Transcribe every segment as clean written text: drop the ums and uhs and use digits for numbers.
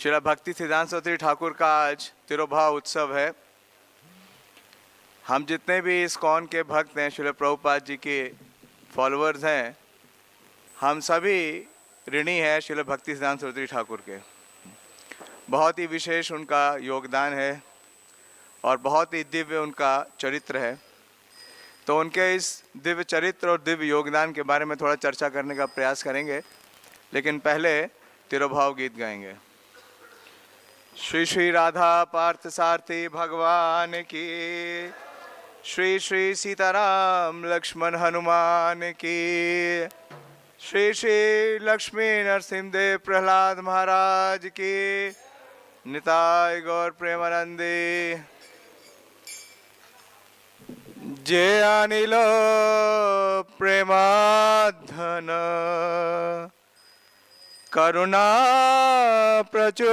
श्रील भक्ति सिद्धांत सरस्वती ठाकुर का आज तिरुभाव उत्सव है। हम जितने भी इस्कॉन के भक्त हैं, श्रील प्रभुपाद जी के फॉलोअर्स हैं, हम सभी ऋणी हैं श्रील भक्ति सिद्धांत सरस्वती ठाकुर के। बहुत ही विशेष उनका योगदान है और बहुत ही दिव्य उनका चरित्र है। तो उनके इस दिव्य चरित्र और दिव्य योगदान के बारे में थोड़ा चर्चा करने का प्रयास करेंगे, लेकिन पहले तिरुभाव गीत गाएंगे। श्री श्री राधा पार्थ सारथी भगवान की, श्री श्री सीताराम लक्ष्मण हनुमान की, श्री श्री लक्ष्मी नरसिंहदेव प्रहलाद महाराज की, निताय गौर प्रेमानंदी। जय अनिल प्रेमाधन करुणा प्रचुर,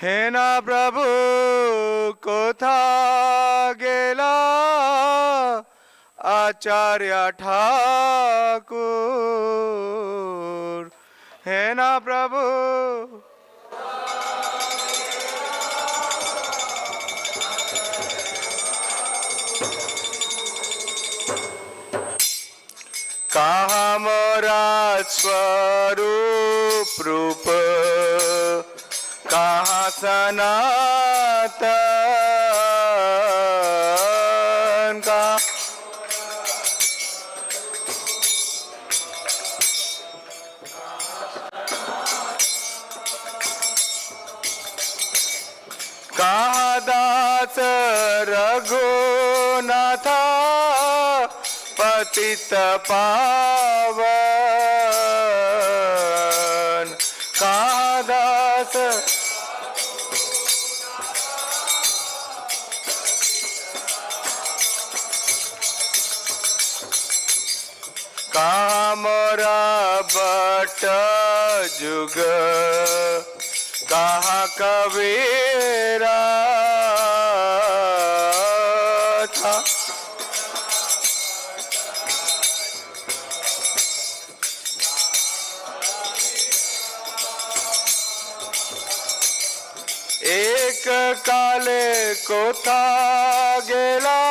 हे ना प्रभु कोथा गेला आचार्य ठाकुर, हे ना प्रभु कहाँ मोरा स्वरूप रूप, कहाँ सनातन का, कहाँ दास रघुनाथा पतित पावन, कहाँ दास कहाँ मोरा बट जुग, कहाँ कबीरा था, एक काले को था गेला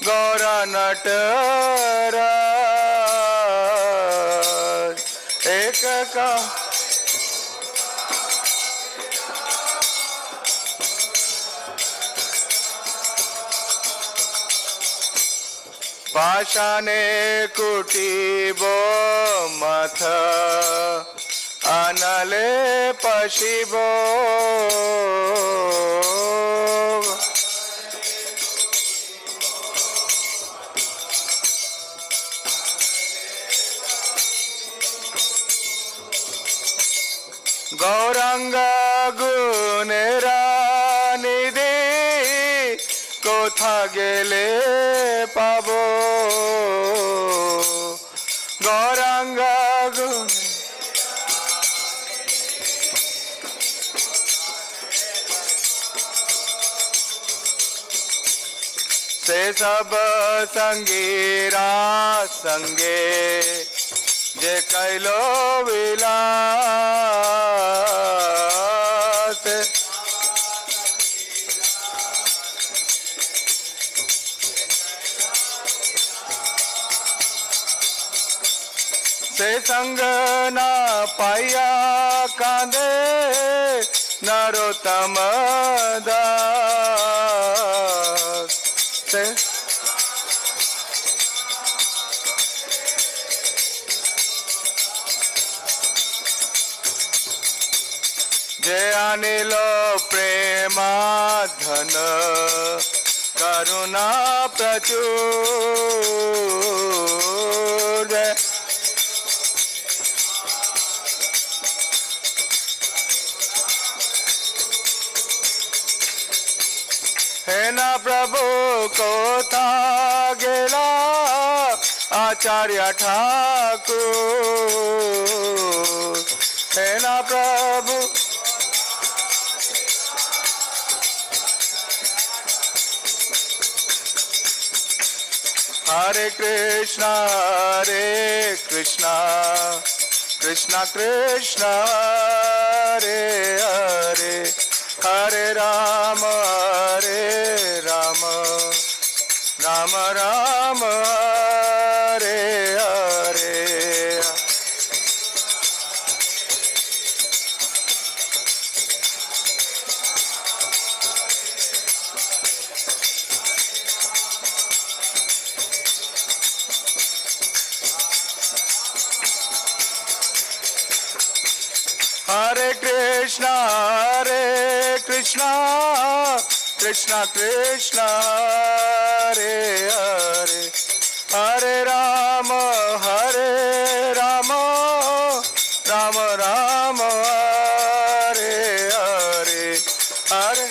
गौरा नटराज, एक का पाषाणे कुटीबो मथ, अनले पशिबो, गौरांग गुणेरा निधि कोथा गेले पाबो, गौरांग गुण से सब संगीरा संगे, जे कैलो विलास, से संग ना पाया कांदे नरोत्तम दास, से जय अनिल प्रेमाधन करुणा प्रचुर, हे ना प्रभु कोथा गेला आचार्य ठाकुर, हे ना प्रभु Hare Krishna Krishna Krishna Hare Hare Hare Rama Rama Rama Hare Hare Hare Krishna Krishna Krishna Hare Hare Hare Rama Rama Rama Hare Hare Hare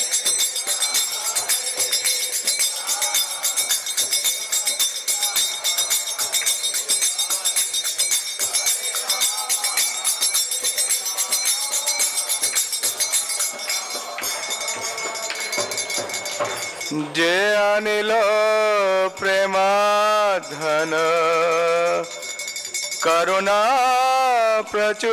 जे अनिल प्रेमाधन करुणा प्रचुर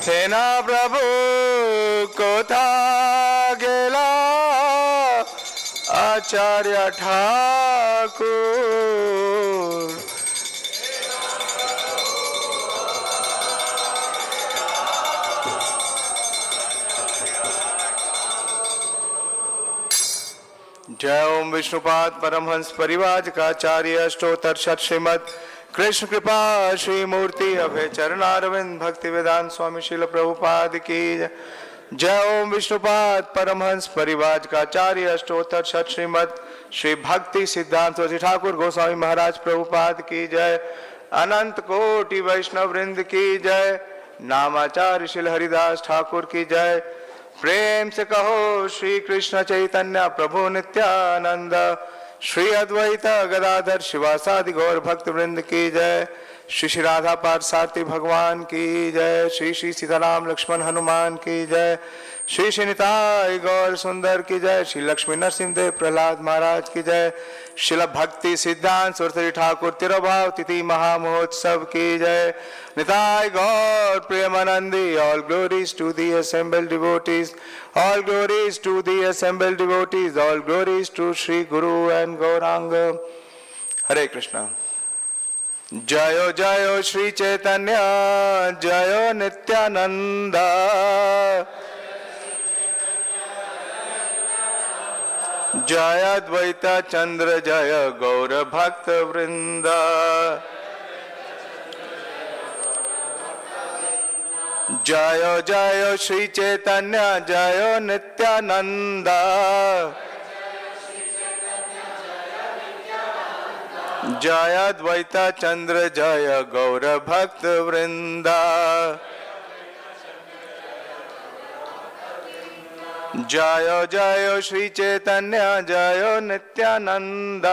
सेना प्रभु कोथा गेला आचार्य ठाकुर जय ओम विष्णुपाद परमहंस परिवार का आचार्य अष्टोत्तर शत श्रीमद कृष्ण कृपा श्री मूर्ति अभय चरणारविंद भक्ति वेदांत स्वामी श्रील प्रभुपाद की जय। जय ओम विष्णुपाद परमहंस परिवार का आचार्य अष्टोत्तर शत श्रीमद श्री भक्ति सिद्धांत ठाकुर गोस्वामी महाराज प्रभुपाद की जय। अनंत कोटि वैष्णव वृंद की जय। नामाचार्य श्री हरिदास ठाकुर की जय। प्रेम से कहो श्री कृष्ण चैतन्य प्रभु नित्यानंद श्री अद्वैत गदाधर शिवासादि गौर भक्त वृंद की जय। श्री श्री राधा पार्षार्थी भगवान की जय। श्री श्री सीताराम लक्ष्मण हनुमान की जय। श्री श्री निताय गौर सुंदर की जय। श्री लक्ष्मी नरसिंह देव प्रहलाद महाराज की जय। शिल भक्ति सिद्धांत सरस्वती ठाकुर तिरुभाव तिथि महामहोत्सव की जय। निताय गौर प्रेमानंदी। All glories to the assembled devotees, all glories to the assembled devotees, all glories to Sri Guru and Gauranga. Hare Krishna. जयो जयो श्री चैतन्य जयो नित्यानंद जय अद्वैत चंद्र जय गौर भक्त वृंद। जयो जयो श्री चैतन्य जयो नित्यानंद जय अद्वैत चंद्र जय गौर भक्त वृंदा। जय जय श्री चैतन्य जय नित्यानंद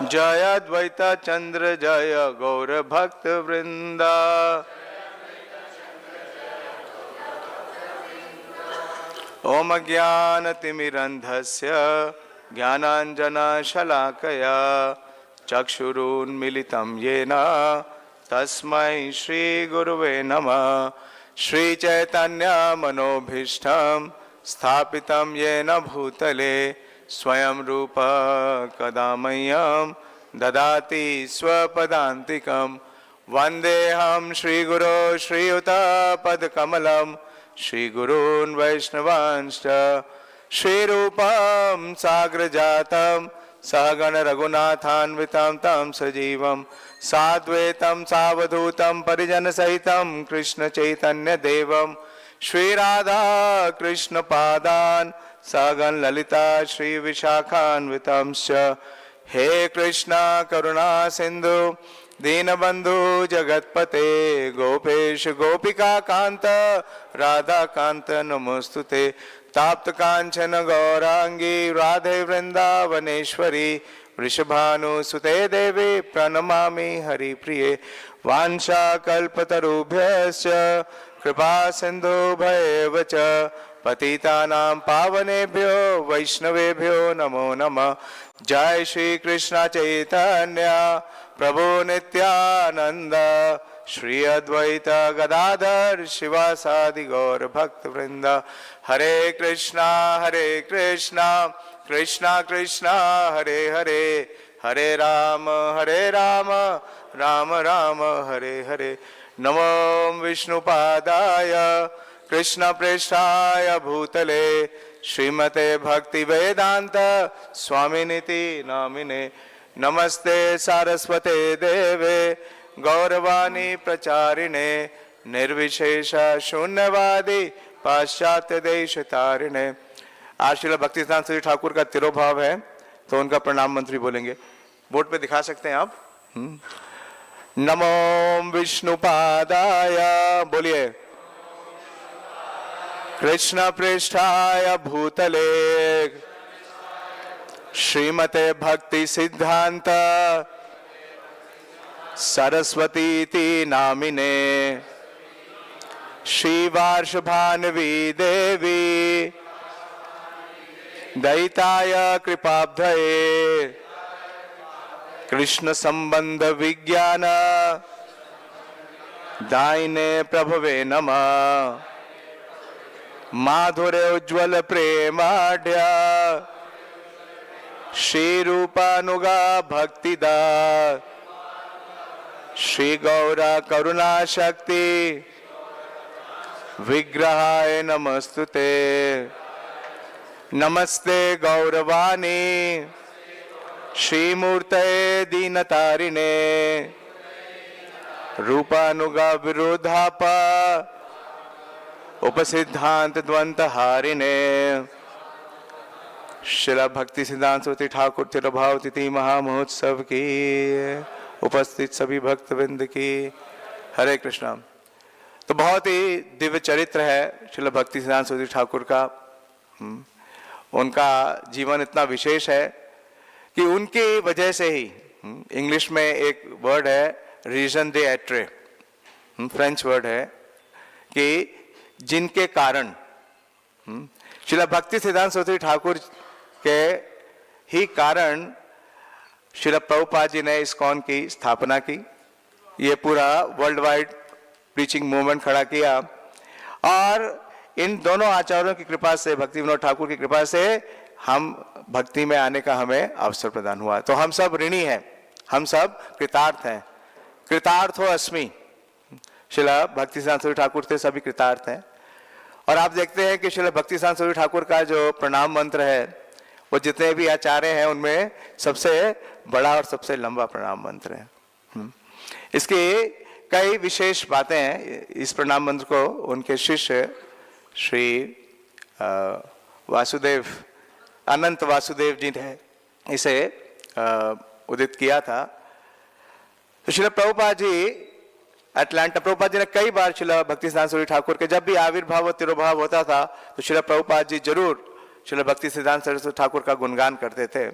जय अद्वैत चंद्र जय गौर भक्त वृंदा। ओम ज्ञानतिमिरन्धस्य ज्ञानाञ्जनशलाकया चक्षुरुन्मीलितं येन तस्मै श्रीगुरुवे नमः। श्रीचैतन्यमनोभीष्टं स्थापितं येन भूतले स्वयं रूप कदा मह्यं ददाति स्वपदान्तिकं। वन्देऽहं श्रीगुरो श्रीयुतपदकमलं श्रीगुरून् वैष्णवांश्च। श्रीरूपं साग्रजातं सहगण रघुनाथान्वितं तं सजीवं साद्वैतं सावधूतं परिजनसहितं कृष्णचैतन्यदेवं श्रीराधा कृष्णपादान् सहगण ललिता श्रीविशाखान्वितंश्च। हे कृष्णा करुणा सिन्धु दीनबंधु जगतपते गोपेश गोपिका कांत राधा कांत नमोस्तुते। ताप्त कांचन गौरांगी राधे वृंदावनेश्वरी वृषभानुसुते देवी प्रणमामि हरिप्रिये। वाञ्छाकल्पतरुभ्यश्च कृपा सिन्धुभ्येव च पतितानां पावनेभ्यो वैष्णवेभ्यो नमो नमः। जय श्री कृष्ण चैतन्य प्रभु नित्यानंद श्री अद्वैत गदाधर शिवासादि गौर भक्त वृंद। हरे कृष्णा कृष्णा कृष्णा हरे हरे, हरे राम राम राम हरे हरे। नमो विष्णुपादाय कृष्ण पृष्ठाय भूतले श्रीमते भक्ति वेदांत स्वामिनिति नामिने। नमस्ते सारस्वते देवे गौरवाणी प्रचारिणे निर्विशेष शून्यवादी पाश्चात्य देश तारिणे। आज श्रील भक्तिसिद्धांत सरस्वती ठाकुर का तिरोभाव है तो उनका प्रणाम मंत्री बोलेंगे। बोर्ड पे दिखा सकते हैं आप। नमो विष्णुपादाय बोलिए, कृष्ण पृष्ठाय भूतले श्रीमते भक्ति सिद्धांत सरस्वती नामिने श्री वार्षभान्वी देवी दैताय कृपाब्धये कृष्ण संबंध विज्ञान दायिने प्रभवे नमः। माधुर्य उज्ज्वल प्रेमाढ्य श्री रूपानुगा भक्तिदा श्री गौरा करुणा शक्ति विग्रहाय नमस्तुते। नमस्ते गौरवाणी श्रीमूर्ते दीनतारिणे रूपानुगा विरोधाप उपसिद्धांत द्वंत हारिणे। श्रील भक्ति सिद्धांत सरस्वती ठाकुर तिरुभाव तिथि महामहोत्सव की उपस्थित सभी भक्तवृंद की हरे कृष्णा। तो बहुत ही दिव्य चरित्र है श्रील भक्ति सिद्धांत सरस्वती ठाकुर का। उनका जीवन इतना विशेष है कि उनकी वजह से ही इंग्लिश में एक वर्ड है रीजन दे एट्रे, फ्रेंच वर्ड है कि जिनके कारण श्रील भक्ति सिद्धांत सरस्वती ठाकुर के ही कारण श्रील प्रभुपाद जी ने इस्कॉन की स्थापना की। ये पूरा वर्ल्ड वाइड प्रीचिंग मूवमेंट खड़ा किया और इन दोनों आचार्यों की कृपा से, भक्ति विनोद ठाकुर की कृपा से हम भक्ति में आने का हमें अवसर प्रदान हुआ। तो हम सब ऋणी हैं, हम सब कृतार्थ हैं। कृतार्थो अस्मि, श्रील भक्ति सिद्धांत सरस्वती ठाकुर थे, सभी कृतार्थ हैं। और आप देखते हैं कि श्रील भक्ति सिद्धांत सरस्वती ठाकुर का जो प्रणाम मंत्र है वो जितने भी आचार्य हैं उनमें सबसे बड़ा और सबसे लंबा प्रणाम मंत्र है। इसकी कई विशेष बातें हैं। इस प्रणाम मंत्र को उनके शिष्य श्री वासुदेव, अनंत वासुदेव जी ने इसे उदित किया था। तो श्रील प्रभुपाद जी अटलांटा, प्रभुपाद जी ने कई बार श्रील भक्ति सिद्धांत सरस्वती ठाकुर के जब भी आविर्भाव और तिरोभाव होता था तो श्रील प्रभुपाद जी जरूर श्रील भक्ति सिद्धांत सरस्वती ठाकुर का गुणगान करते थे।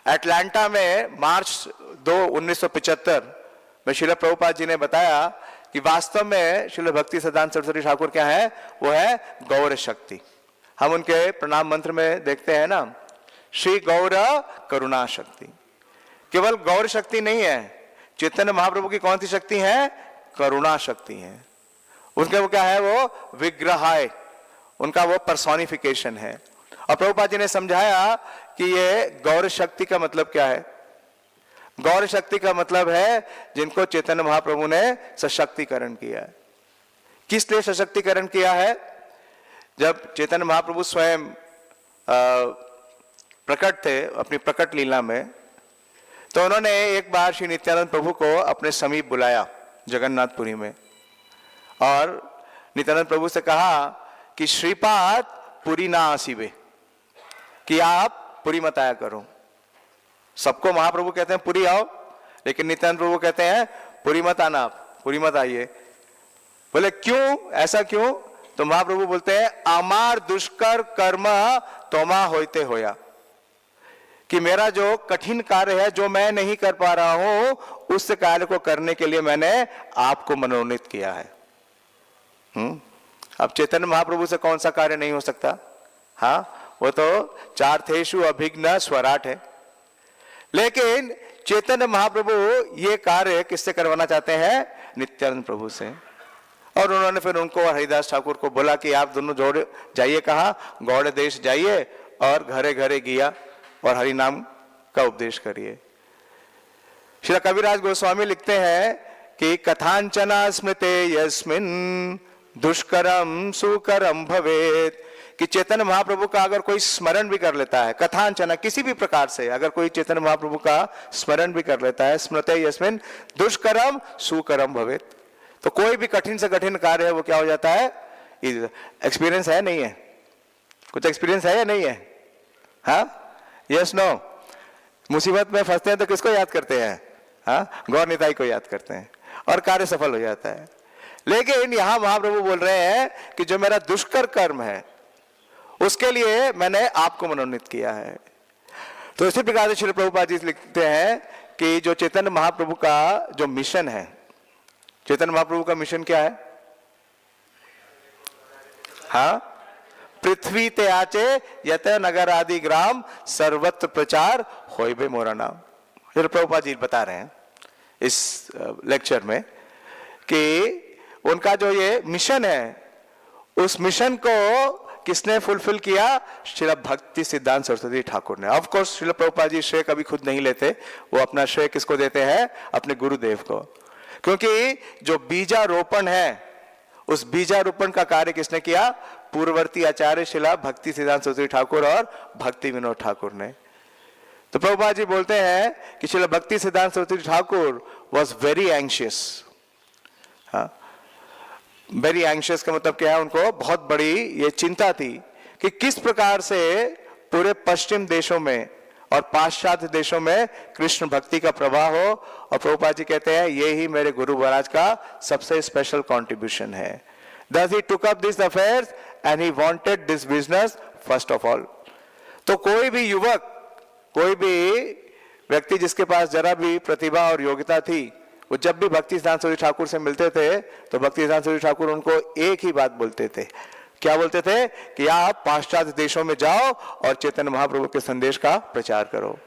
अटलांटा में मार्च 2, 1975 में श्रील प्रभुपाद जी ने बताया कि वास्तव में श्रील भक्ति सिद्धांत सरस्वती ठाकुर क्या है, वो है गौर शक्ति। हम उनके प्रणाम मंत्र में देखते हैं ना, श्री गौर करुणा शक्ति। केवल गौर शक्ति नहीं है, चैतन्य महाप्रभु की कौन सी शक्ति है? करुणा शक्ति है। उनके वो क्या है? वो विग्रहाय, उनका वो पर्सोनिफिकेशन है। और प्रभुपाद जी ने समझाया कि ये गौर शक्ति का मतलब क्या है। गौर शक्ति का मतलब है जिनको चैतन्य महाप्रभु ने सशक्तिकरण किया है। किस लिए सशक्तिकरण किया है? जब चैतन्य महाप्रभु स्वयं प्रकट थे अपनी प्रकट लीला में, तो उन्होंने एक बार श्री नित्यानंद प्रभु को अपने समीप बुलाया जगन्नाथपुरी में और नित्यानंद प्रभु से कहा कि श्रीपाद पुरी ना आसीबे, कि आप पुरी मत आया करो। सबको महाप्रभु कहते हैं पुरी आओ, लेकिन नित्यानंद प्रभु कहते हैं पुरी मत आना, आप पुरी मत आइए। बोले क्यों, ऐसा क्यों? तो महाप्रभु बोलते हैं अमार दुष्कर कर्म तोमा होते होया, कि मेरा जो कठिन कार्य है, जो मैं नहीं कर पा रहा हूं, उस कार्य को करने के लिए मैंने आपको मनोनीत किया है। अब चैतन्य महाप्रभु से कौन सा कार्य नहीं हो सकता? हाँ, वो तो चार्थेषु अभिघ्न स्वराट है। लेकिन चैतन्य महाप्रभु ये कार्य किससे करवाना चाहते हैं? नित्यानंद प्रभु से। और उन्होंने फिर उनको और हरिदास ठाकुर को बोला कि आप दोनों जोड़ जाइए, कहा गौड़ देश जाइए और घरे घरे गिया और हरि नाम का उपदेश करिए। श्री कविराज गोस्वामी लिखते हैं कि कथांचना स्मृते यस्मिन् दुष्करम सुकरम भवेत, कि चैतन्य महाप्रभु का अगर कोई स्मरण भी कर लेता है, कथांचना किसी भी प्रकार से अगर कोई चैतन्य महाप्रभु का स्मरण भी कर लेता है, स्मृते यस्मिन् दुष्करम सुकरम भवेत, तो कोई भी कठिन से कठिन कार्य है वो क्या हो जाता है? एक्सपीरियंस है नहीं है? कुछ एक्सपीरियंस है या नहीं है? हाँ, यस नो? मुसीबत में फंसते हैं तो किसको याद करते हैं? हाँ, गौर निताई को याद करते हैं और कार्य सफल हो जाता है। लेकिन यहां महाप्रभु बोल रहे हैं कि जो मेरा दुष्कर कर्म है उसके लिए मैंने आपको मनोनीत किया है। तो इसी प्रकार से श्री प्रभुपाद जी लिखते हैं कि जो चैतन्य महाप्रभु का जो मिशन है, चैतन्य महाप्रभु का मिशन क्या है? हाँ, पृथ्वी ते आचे यत नगर आदि ग्राम सर्वत्र प्रचार होइबे मोरा नाम। श्री प्रभुपाद जी बता रहे हैं इस लेक्चर में कि उनका जो ये मिशन है, उस मिशन को किसने फुलफिल किया? श्रील भक्ति सिद्धांत सरस्वती ठाकुर ने। ऑफ कोर्स श्रील प्रभुपाद जी श्रेय कभी खुद नहीं लेते, वो अपना श्रेय किसको देते हैं? अपने गुरुदेव को। क्योंकि जो बीजारोपण है, उस बीजारोपण का कार्य किसने किया? पूर्ववर्ती आचार्य श्रील भक्ति सिद्धांत सरस्वती ठाकुर और भक्ति विनोद ठाकुर ने। तो प्रभुपाद जी बोलते हैं कि श्रील भक्ति सिद्धांत Saraswati Thakur was very anxious. हाँ, वेरी एंशियस का मतलब क्या है? उनको बहुत बड़ी ये चिंता थी कि किस प्रकार से पूरे पश्चिम देशों में और पाश्चात्य देशों में कृष्ण भक्ति का प्रवाह हो। और प्रभुपाद जी कहते हैं ये ही मेरे गुरु महाराज का सबसे स्पेशल कंट्रीब्यूशन है। Thus he took up these affairs and he wanted this business first of all. तो कोई भी युवक, कोई भी व्यक्ति जिसके पास जरा भी प्रतिभा और योग्यता थी, वो जब भी भक्ति सिद्धांत सरस्वती ठाकुर से मिलते थे तो भक्ति सिद्धांत सरस्वती ठाकुर उनको एक ही बात बोलते थे। क्या बोलते थे? कि आप पाश्चात्य देशों में जाओ और चैतन्य महाप्रभु के संदेश का प्रचार करो।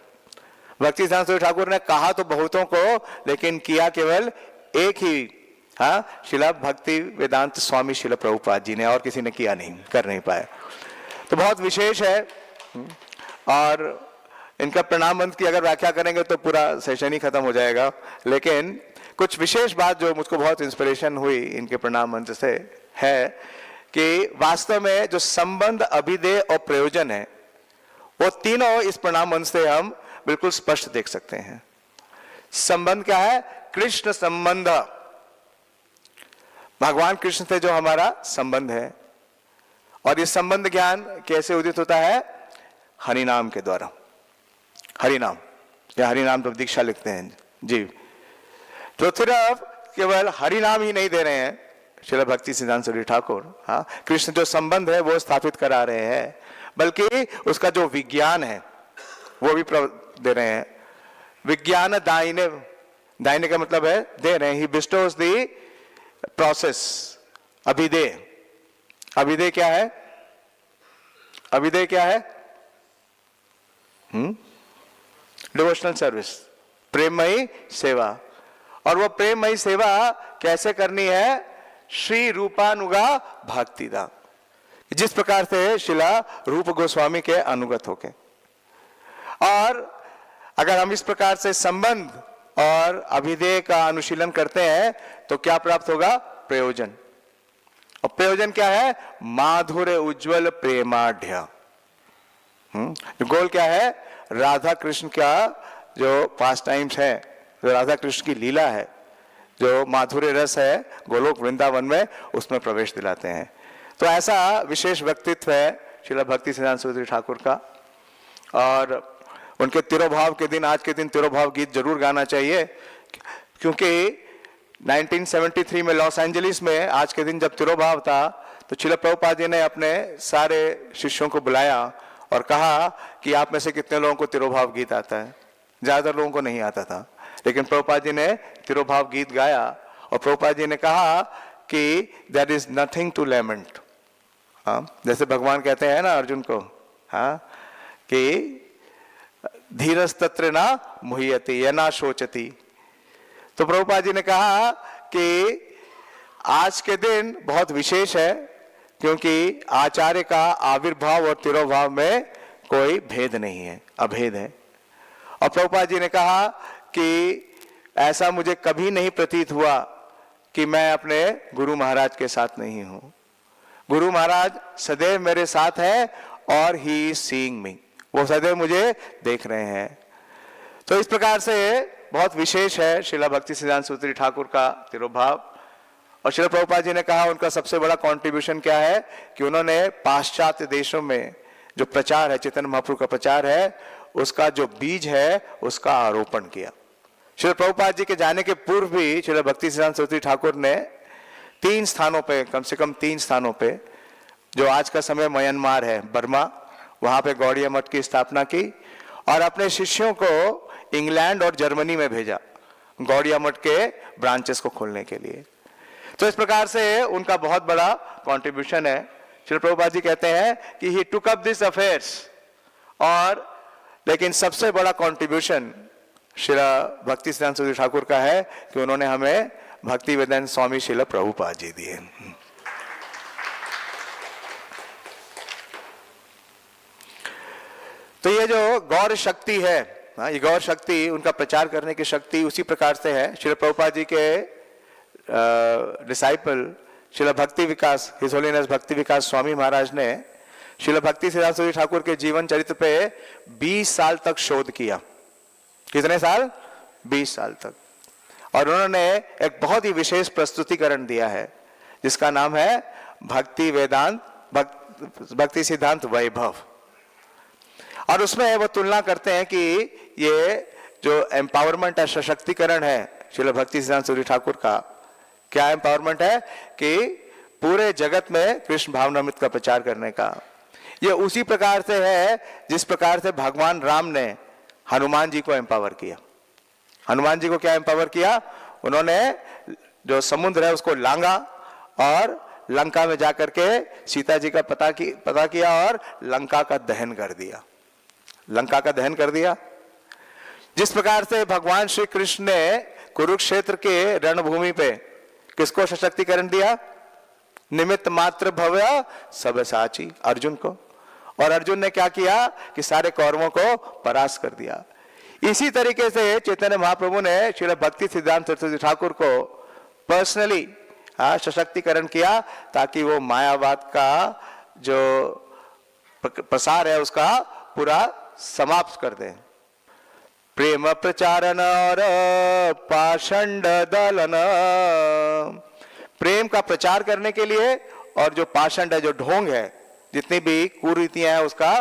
भक्ति सिद्धांत सरस्वती ठाकुर ने कहा तो बहुतों को, लेकिन किया केवल एक ही, हाँ, शिला भक्ति वेदांत स्वामी शिला प्रभुपाद जी ने, और किसी ने किया नहीं, कर नहीं पाए। तो बहुत विशेष है। और इनका प्रणाम मंत्र की अगर व्याख्या करेंगे तो पूरा सेशन ही खत्म हो जाएगा। लेकिन कुछ विशेष बात जो मुझको बहुत इंस्पिरेशन हुई इनके प्रणाम मंत्र से है कि वास्तव में जो संबंध, अभिधेय और प्रयोजन है, वो तीनों इस प्रणाम मंत्र से हम बिल्कुल स्पष्ट देख सकते हैं। संबंध क्या है? कृष्ण संबंध, भगवान कृष्ण से जो हमारा संबंध है। और ये संबंध ज्ञान कैसे उदित होता है? हरिनाम के द्वारा। हरिनाम या हरिनाम तो दीक्षा लिखते हैं जी। तो सिर्फ केवल हरिनाम ही नहीं दे रहे हैं श्रील भक्ति सिद्धांत सरस्वती ठाकुर, हाँ, कृष्ण जो संबंध है वो स्थापित करा रहे हैं, बल्कि उसका जो विज्ञान है वो भी दे रहे हैं। विज्ञान दाहिने, दाहिने का मतलब है दे रहे हैं। ही बिस्टोज दी प्रोसेस। अभिधेय, अभिधेय क्या है? अभिधेय क्या है? डिवोशनल सर्विस, प्रेममयी सेवा। और वो प्रेममयी सेवा कैसे करनी है? श्री रूपानुगा भक्तिदा, जिस प्रकार से शिला रूप गोस्वामी के अनुगत होके। और अगर हम इस प्रकार से संबंध और अभिधेय का अनुशीलन करते हैं तो क्या प्राप्त होगा? प्रयोजन। और प्रयोजन क्या है? माधुर्य उज्ज्वल प्रेमाढ़। गोल क्या है? राधा कृष्ण का जो पास टाइम्स है, जो राधा कृष्ण की लीला है, जो माधुर्य रस है गोलोक वृंदावन में, उसमें प्रवेश दिलाते हैं। तो ऐसा विशेष व्यक्तित्व है श्रील भक्ति सिद्धांत सरस्वती ठाकुर का। और उनके तिरोभाव के दिन, आज के दिन तिरोभाव गीत जरूर गाना चाहिए, क्योंकि 1973 में लॉस एंजलिस में आज के दिन जब तिरोभाव था तो श्रील प्रभुपाद जी ने अपने सारे शिष्यों को बुलाया और कहा कि आप में से कितने लोगों को तिरोभाव गीत आता है। ज़्यादातर लोगों को नहीं आता था, लेकिन प्रभुपाद जी ने तिरोभाव गीत गाया और प्रभुपाद जी ने कहा कि there is nothing to lament. हाँ, जैसे भगवान कहते हैं ना अर्जुन को, हाँ, कि धीरज तत्र ना मुह्यति या ना शोचति। तो प्रभुपाद जी ने कहा कि आज के दिन बहुत विशेष है, क्योंकि आचार्य का आविर्भाव और तिरोभाव में कोई भेद नहीं है, अभेद है। और प्रभुपाद जी ने कहा कि ऐसा मुझे कभी नहीं प्रतीत हुआ कि मैं अपने गुरु महाराज के साथ नहीं हूं। गुरु महाराज सदैव मेरे साथ है और ही इज सीइंग मी, वो सदैव मुझे देख रहे हैं। तो इस प्रकार से बहुत विशेष है श्रीला भक्ति सिद्धांत सूत्री ठाकुर का तिरोभाव। और श्रील प्रभुपाद जी ने कहा उनका सबसे बड़ा कंट्रीब्यूशन क्या है कि उन्होंने पाश्चात्य देशों में जो प्रचार है, चैतन्य महाप्रभु का प्रचार है, उसका जो बीज है उसका आरोपण किया। श्रील प्रभुपाद जी के जाने के पूर्व भी श्रील भक्ति सिद्धांत सूत्री ठाकुर ने 3 स्थानों पे, कम से कम 3 स्थानों पे, जो आज का समय म्यांमार है, बर्मा, वहां पे गौड़िया मठ की स्थापना की और अपने शिष्यों को इंग्लैंड और जर्मनी में भेजा गौड़िया मठ के ब्रांचेस को खोलने के लिए। तो इस प्रकार से उनका बहुत बड़ा कंट्रीब्यूशन है। श्री प्रभुपाद जी कहते हैं कि ही टुक अप दिस अफेयर्स, और लेकिन सबसे बड़ा कंट्रीब्यूशन श्रील भक्ति सिद्धांत सूत्री ठाकुर का है कि उन्होंने हमें भक्ति वेदांत स्वामी श्रील प्रभुपाद जी दिए। तो ये जो गौर शक्ति है, ये गौर शक्ति, उनका प्रचार करने की शक्ति उसी प्रकार से है। श्रील प्रभुपाद जी के डिसाइपल श्रील भक्ति विकास, हिज होलीनेस भक्ति विकास स्वामी महाराज ने श्रील भक्ति सिद्धांत सूत्री ठाकुर के जीवन चरित्र पे 20 साल तक शोध किया। कितने साल? 20 साल तक। और उन्होंने एक बहुत ही विशेष प्रस्तुतिकरण दिया है जिसका नाम है भक्ति वेदांत भक्ति सिद्धांत वैभव। और उसमें वो तुलना करते हैं कि ये जो एम्पावरमेंट है, सशक्तिकरण है श्रील भक्ति सिद्धांत सूत्री ठाकुर का, क्या एम्पावरमेंट है कि पूरे जगत में कृष्ण भावनामृत का प्रचार करने का। ये उसी प्रकार से है जिस प्रकार से भगवान राम ने हनुमान जी को एम्पावर किया। हनुमान जी को क्या एम्पावर किया? उन्होंने जो समुद्र है उसको लांगा और लंका में जाकर के सीता जी का पता किया और लंका का दहन कर दिया। लंका का दहन कर दिया। जिस प्रकार से भगवान श्री कृष्ण ने कुरुक्षेत्र के रणभूमि पे किसको सशक्तिकरण दिया? निमित्त मात्र भव्य सबसाची, अर्जुन को। और अर्जुन ने क्या किया कि सारे कौरवों को परास्त कर दिया। इसी तरीके से चैतन्य महाप्रभु ने श्रील भक्ति सिद्धांत सरस्वती ठाकुर को पर्सनली सशक्तिकरण किया ताकि वो मायावाद का जो प्रसार है उसका पूरा समाप्त कर दें। प्रेम प्रचारण और पाषंड दलन, प्रेम का प्रचार करने के लिए और जो पाषंड है, जो ढोंग है, जितनी भी कुरीतियां हैं उसका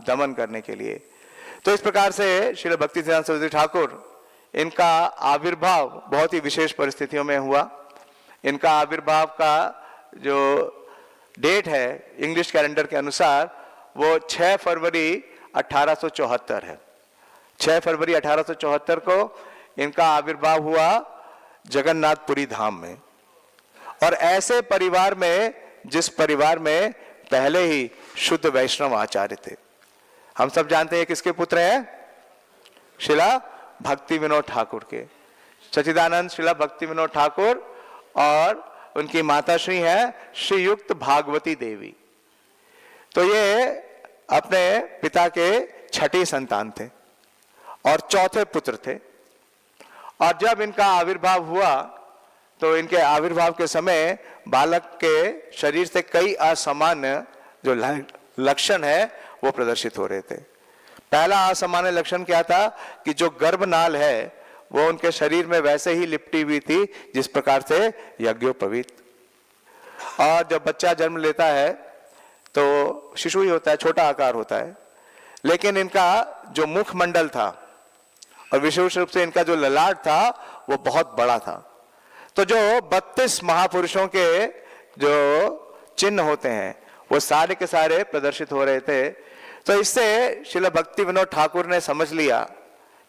दमन करने के लिए। तो इस प्रकार से श्रील भक्ति सिद्धांत सरस्वती ठाकुर, इनका आविर्भाव बहुत ही विशेष परिस्थितियों में हुआ। इनका आविर्भाव का जो डेट है इंग्लिश कैलेंडर के अनुसार वो 6 फरवरी 1874 है। 6 फरवरी 1874 को इनका आविर्भाव हुआ जगन्नाथपुरी धाम में। और ऐसे परिवार में जिस परिवार में पहले ही शुद्ध वैष्णव आचार्य थे। हम सब जानते हैं किसके पुत्र हैं? श्रीला भक्ति विनोद ठाकुर के। सच्चिदानंद श्रीला भक्ति विनोद ठाकुर और उनकी माता श्री हैं श्रीयुक्त भागवती देवी। तो ये अपने पिता के 6ठे संतान थे और 4थे पुत्र थे। और जब इनका आविर्भाव हुआ तो इनके आविर्भाव के समय बालक के शरीर से कई असामान्य जो लक्षण है वो प्रदर्शित हो रहे थे। पहला असामान्य लक्षण क्या था कि जो गर्भनाल है वो उनके शरीर में वैसे ही लिपटी हुई थी जिस प्रकार से यज्ञोपवीत। और जब बच्चा जन्म लेता है तो शिशु ही होता है, छोटा आकार होता है, लेकिन इनका जो मुखमंडल था और विशेष रूप से इनका जो ललाट था वो बहुत बड़ा था। तो जो 32 महापुरुषों के जो चिन्ह होते हैं वो सारे के सारे प्रदर्शित हो रहे थे। तो इससे श्रील भक्ति विनोद ठाकुर ने समझ लिया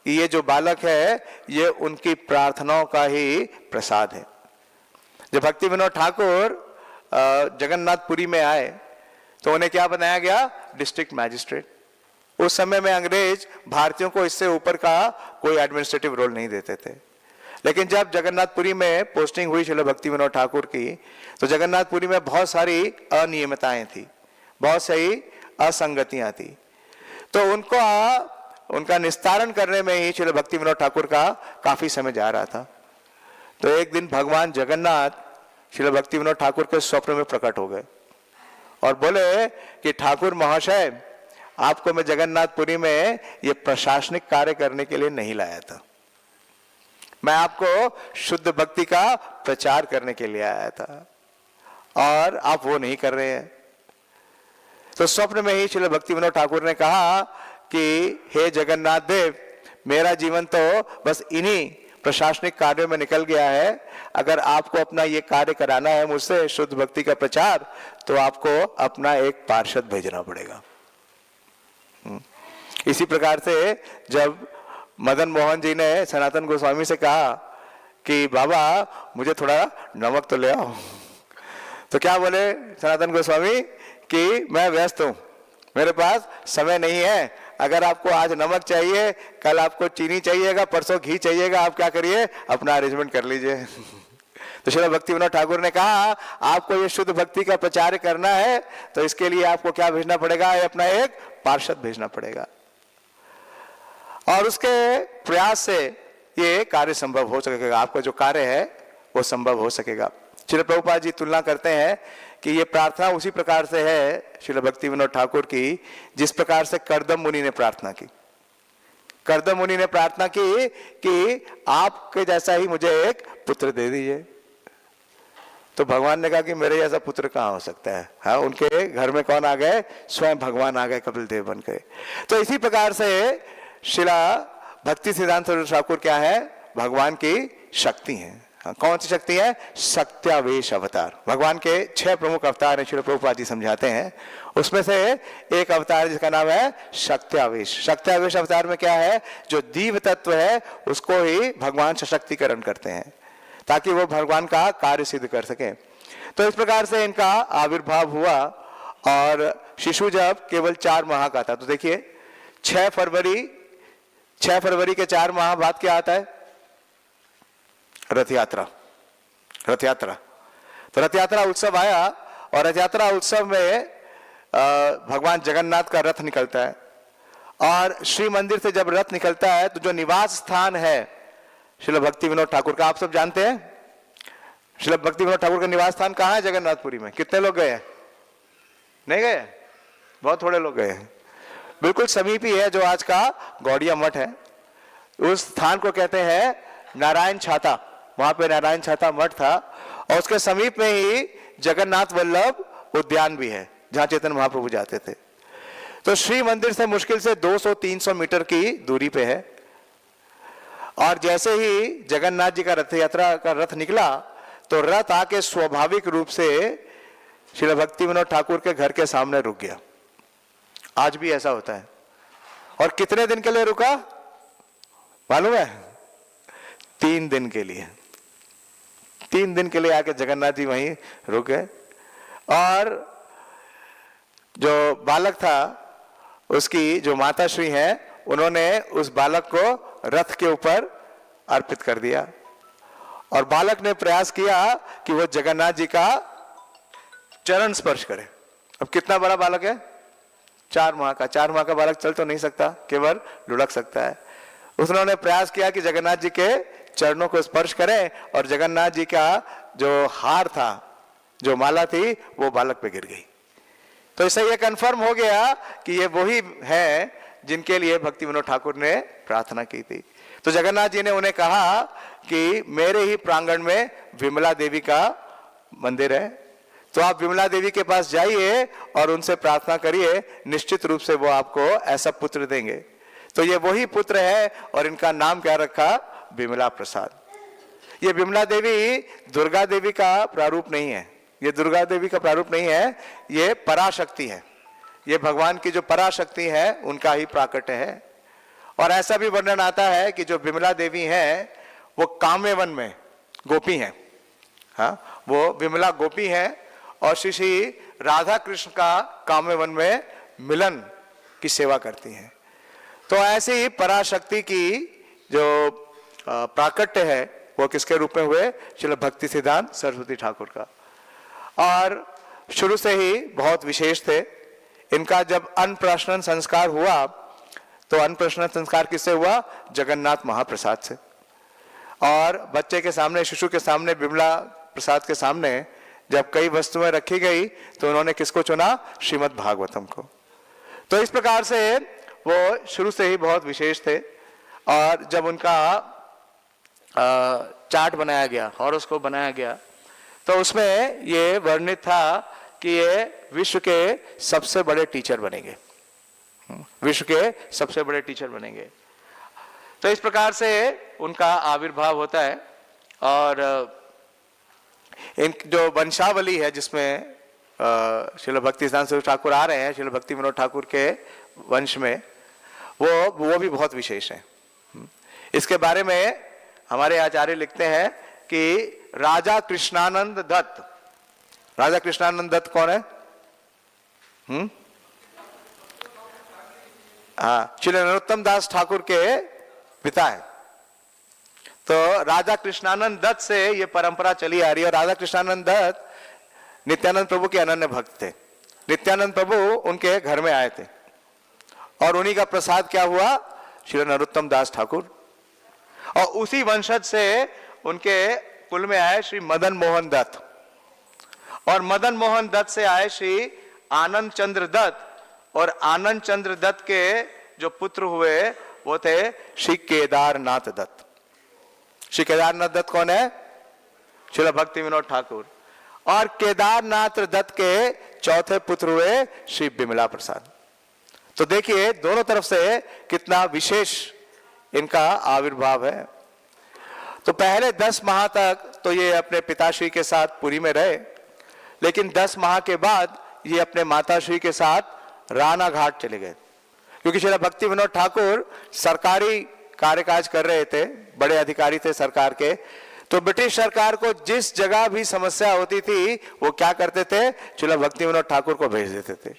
कि ये जो बालक है ये उनकी प्रार्थनाओं का ही प्रसाद है। जब भक्ति विनोद ठाकुर जगन्नाथपुरी में आए तो उन्हें क्या बनाया गया? District magistrate. उस समय में अंग्रेज भारतीयों को इससे ऊपर का कोई एडमिनिस्ट्रेटिव रोल नहीं देते थे। लेकिन जब जगन्नाथपुरी में पोस्टिंग हुई श्रील भक्ति विनोद ठाकुर की, तो जगन्नाथपुरी में बहुत सारी अनियमितताएं थी, बहुत सारी असंगतियां थी। तो उनका निस्तारण करने में ही श्रील भक्ति विनोद ठाकुर का काफी समय जा रहा था। तो एक दिन भगवान जगन्नाथ श्रील भक्ति विनोद ठाकुर के स्वप्न में प्रकट हो गए और बोले कि ठाकुर महाशय, आपको मैं जगन्नाथपुरी में ये प्रशासनिक कार्य करने के लिए नहीं लाया था, मैं आपको शुद्ध भक्ति का प्रचार करने के लिए आया था और आप वो नहीं कर रहे हैं। तो स्वप्न में ही श्रील भक्ति विनोद ठाकुर ने कहा कि हे जगन्नाथ देव, मेरा जीवन तो बस इन्हीं प्रशासनिक कार्यों में निकल गया है। अगर आपको अपना ये कार्य कराना है मुझसे, शुद्ध भक्ति का प्रचार, तो आपको अपना एक पार्षद भेजना पड़ेगा। इसी प्रकार से जब मदन मोहन जी ने सनातन गोस्वामी से कहा कि बाबा मुझे थोड़ा नमक तो ले आओ, तो क्या बोले सनातन गोस्वामी कि मैं व्यस्त हूं, मेरे पास समय नहीं है। अगर आपको आज नमक चाहिए, कल आपको चीनी चाहिएगा, परसों घी चाहिएगा, आप क्या करिए, अपना अरेंजमेंट कर लीजिए। तो श्रील भक्ति विनोद ठाकुर ने कहा आपको ये शुद्ध भक्ति का प्रचार करना है तो इसके लिए आपको क्या भेजना पड़ेगा? अपना एक पार्षद भेजना पड़ेगा। और उसके प्रयास से ये कार्य संभव हो सकेगा, आपका जो कार्य है वो संभव हो सकेगा। श्रील प्रभुपाद जी तुलना करते हैं कि ये प्रार्थना उसी प्रकार से है श्रील भक्ति विनोद ठाकुर की, जिस प्रकार से करदम मुनि ने प्रार्थना की। करदम मुनि ने प्रार्थना की कि आपके जैसा ही मुझे एक पुत्र दे दीजिए। तो भगवान ने कहा कि मेरे जैसा पुत्र कहाँ हो सकता है? हाँ, उनके घर में कौन आ गए? स्वयं भगवान आ गए, कपिल देव बन गए। तो इसी प्रकार से श्रीला भक्ति सिद्धांत ठाकुर क्या है? भगवान की शक्ति है। हाँ, कौन सी शक्ति है? शक्त्यावेश अवतार। भगवान के 6 प्रमुख अवतार हैं, श्रील प्रभुपाद जी समझाते हैं। उसमें से एक अवतार जिसका नाम है शक्त्यावेश। शक्त्यावेश अवतार में क्या है? जो दिव्य तत्व है उसको ही भगवान सशक्तिकरण करते हैं ताकि वो भगवान का कार्य सिद्ध कर सके। तो इस प्रकार से इनका आविर्भाव हुआ और शिशु जब केवल 4 माह का था, तो देखिए 6 फरवरी के 4 माह बाद क्या आता है? रथ यात्रा। रथ यात्रा, तो रथ यात्रा उत्सव आया और रथ यात्रा उत्सव में भगवान जगन्नाथ का रथ निकलता है। और श्री मंदिर से जब रथ निकलता है तो जो निवास स्थान है श्रील भक्ति विनोद ठाकुर का, आप सब जानते हैं श्रील भक्ति विनोद ठाकुर का निवास स्थान कहाँ है जगन्नाथपुरी में? कितने लोग गए? नहीं गए? बहुत थोड़े लोग गए। बिल्कुल समीप ही है जो आज का गौड़िया मठ है, उस स्थान को कहते हैं नारायण छाता। वहां पे नारायण छाता मठ था और उसके समीप में ही जगन्नाथ वल्लभ उद्यान भी है जहां चैतन्य महाप्रभु जाते थे। तो श्री मंदिर से मुश्किल से 200-300 मीटर की दूरी पे है। और जैसे ही जगन्नाथ जी का रथ यात्रा का रथ निकला तो रथ आके स्वाभाविक रूप से श्रील भक्ति विनोद ठाकुर के घर के सामने रुक गया। आज भी ऐसा होता है। और कितने दिन के लिए रुका मालूम है? 3 दिन के लिए। 3 दिन के लिए आके जगन्नाथ जी वहीं रुक गए। और जो बालक था उसकी जो माता श्री हैं उन्होंने उस बालक को रथ के ऊपर अर्पित कर दिया और बालक ने प्रयास किया कि वो जगन्नाथ जी का चरण स्पर्श करे। अब कितना बड़ा बालक है? 4 माह का। 4 माह का बालक चल तो नहीं सकता, केवल लुढ़क सकता है। उसने प्रयास किया कि जगन्नाथ जी के चरणों को स्पर्श करें और जगन्नाथ जी का जो हार था, जो माला थी, वो बालक पे गिर गई। तो इससे ये कंफर्म हो गया कि ये वही है जिनके लिए भक्ति विनोद ठाकुर ने प्रार्थना की थी। तो जगन्नाथ जी ने उन्हें कहा कि मेरे ही प्रांगण में विमला देवी का मंदिर है, तो आप विमला देवी के पास जाइए और उनसे प्रार्थना करिए, निश्चित रूप से वो आपको ऐसा पुत्र देंगे। तो ये वही पुत्र है और इनका नाम क्या रखा? विमला प्रसाद। ये विमला देवी दुर्गा देवी का प्रारूप नहीं है, ये दुर्गा देवी का प्रारूप नहीं है, ये पराशक्ति है। ये भगवान की जो पराशक्ति है उनका ही प्राकट्य है। और ऐसा भी वर्णन आता है कि जो विमला देवी हैं वो काम्यवन में गोपी हैं, हाँ, वो विमला गोपी हैं और श्री श्री राधा कृष्ण का काम्यवन में मिलन की सेवा करती हैं। तो ऐसी पराशक्ति की जो प्राकट्य है वो किसके रूप में हुए? श्रील भक्ति सिद्धांत सरस्वती ठाकुर का। और शुरू से ही बहुत विशेष थे। इनका जब अन्नप्राशन संस्कार हुआ तो अन्नप्राशन संस्कार किससे हुआ? जगन्नाथ महाप्रसाद से। और बच्चे के सामने, शिशु के सामने, विमला प्रसाद के सामने जब कई वस्तुएं रखी गई तो उन्होंने किसको चुना? श्रीमद् भागवतम को। तो इस प्रकार से वो शुरू से ही बहुत विशेष थे। और जब उनका चार्ट बनाया गया, हॉरोस्कोप बनाया गया, तो उसमें ये वर्णित था कि ये विश्व के सबसे बड़े टीचर बनेंगे, विश्व के सबसे बड़े टीचर बनेंगे। तो इस प्रकार से उनका आविर्भाव होता है। और इन जो वंशावली है जिसमें श्रील भक्ति सिद्धांत सरस्वती ठाकुर आ रहे हैं, श्रील भक्ति विनोद ठाकुर के वंश में, वो भी बहुत विशेष है। इसके बारे में हमारे आचार्य लिखते हैं कि राजा कृष्णानंद दत्त, राजा कृष्णानंद दत्त कौन है? हाँ, श्री नरोत्तम दास ठाकुर के पिता है। तो राजा कृष्णानंद दत्त से ये परंपरा चली आ रही है। और राजा कृष्णानंद दत्त नित्यानंद प्रभु के अनन्य भक्त थे। नित्यानंद प्रभु उनके घर में आए थे और उन्हीं का प्रसाद क्या हुआ? श्री नरोत्तम दास ठाकुर। और उसी वंशज से उनके कुल में आए श्री मदन मोहन दत्त, और मदन मोहन दत्त से आए श्री आनंद चंद्र दत्त, और आनंद चंद्र दत्त के जो पुत्र हुए वो थे श्री केदारनाथ दत्त। श्री केदारनाथ दत्त कौन है? श्रील भक्ति विनोद ठाकुर। और केदारनाथ दत्त के चौथे पुत्र हुए श्री विमला प्रसाद। तो देखिए दोनों तरफ से कितना विशेष इनका आविर्भाव है। तो पहले 10 माह तक तो ये अपने पिताश्री के साथ पुरी में रहे, लेकिन 10 माह के बाद ये अपने माताश्री के साथ राणा घाट चले गए, क्योंकि श्री भक्ति विनोद ठाकुर सरकारी कार्यकाज कर रहे थे, बड़े अधिकारी थे सरकार के। तो ब्रिटिश सरकार को जिस जगह भी समस्या होती थी वो क्या करते थे? श्री भक्ति विनोद ठाकुर को भेज देते थे।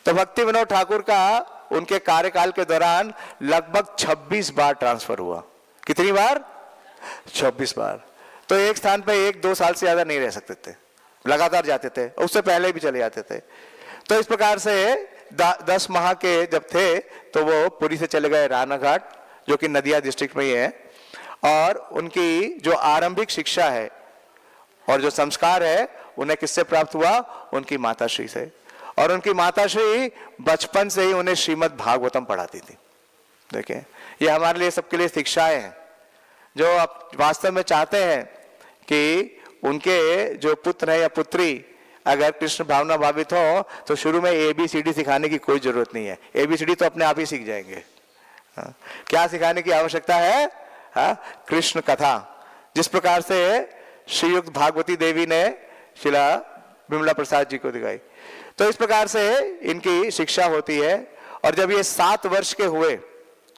तो भक्ति विनोद ठाकुर का उनके कार्यकाल के दौरान लगभग 26 बार ट्रांसफर हुआ। कितनी बार? 26 बार। तो एक स्थान पे 1-2 साल से ज्यादा नहीं रह सकते थे, लगातार जाते थे, उससे पहले भी चले जाते थे। तो इस प्रकार से 10 माह के जब थे तो वो पुरी से चले गए राणा घाट, जो कि नदिया डिस्ट्रिक्ट में ही है। और उनकी जो आरंभिक शिक्षा है और जो संस्कार है उन्हें किससे प्राप्त हुआ? उनकी माताश्री से। और उनकी माताश्री बचपन से ही उन्हें श्रीमद् भागवतम पढ़ाती थी। देखिए ये हमारे लिए सबके लिए शिक्षाएं हैं, जो आप वास्तव में चाहते हैं कि उनके जो पुत्र है या पुत्री अगर कृष्ण भावना भावित हो तो शुरू में ABCD सिखाने की कोई जरूरत नहीं है। ABCD तो अपने आप ही सीख जाएंगे। हाँ। क्या सिखाने की आवश्यकता है? हाँ, कृष्ण कथा। जिस प्रकार से श्रीयुक्त भागवती देवी ने शिला विमला प्रसाद जी को दिखाई, तो इस प्रकार से इनकी शिक्षा होती है। और जब ये 7 वर्ष के हुए,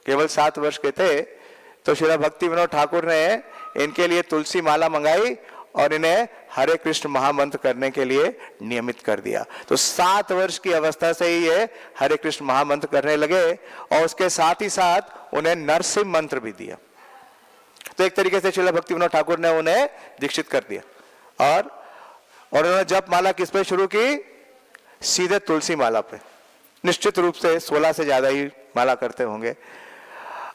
केवल 7 वर्ष के थे, तो श्री भक्ति विनोद ठाकुर ने इनके लिए तुलसी माला मंगाई और इन्हें हरे कृष्ण महामंत्र करने के लिए नियमित कर दिया। तो 7 वर्ष की अवस्था से ही ये हरे कृष्ण महामंत्र करने लगे और उसके साथ ही साथ उन्हें नरसिंह मंत्र भी दिया। तो एक तरीके से श्रील भक्ति विनोद ठाकुर ने उन्हें दीक्षित कर दिया। और उन्होंने जप माला किस पे शुरू की? सीधे तुलसी माला पे। निश्चित रूप से 16 से ज्यादा ही माला करते होंगे।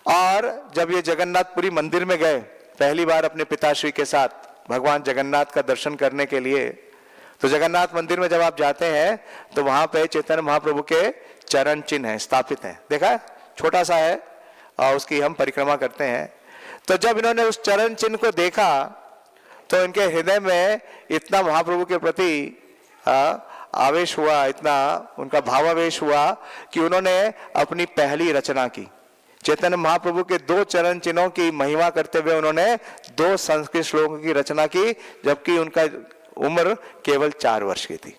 और जब ये जगन्नाथपुरी मंदिर में गए पहली बार अपने पिताश्री के साथ भगवान जगन्नाथ का दर्शन करने के लिए, तो जगन्नाथ मंदिर में जब आप जाते हैं तो वहां पे चैतन्य महाप्रभु के चरण चिन्ह है, स्थापित हैं। देखा, छोटा सा है और उसकी हम परिक्रमा करते हैं। तो जब इन्होंने उस चरण चिन्ह को देखा तो इनके हृदय में इतना महाप्रभु के प्रति आवेश हुआ, इतना उनका भावावेश हुआ कि उन्होंने अपनी पहली रचना की। चैतन्य महाप्रभु के 2 चरण चिन्हों की महिमा करते हुए उन्होंने 2 संस्कृत श्लोकों की रचना की, जबकि उनका उम्र केवल 4 वर्ष की थी।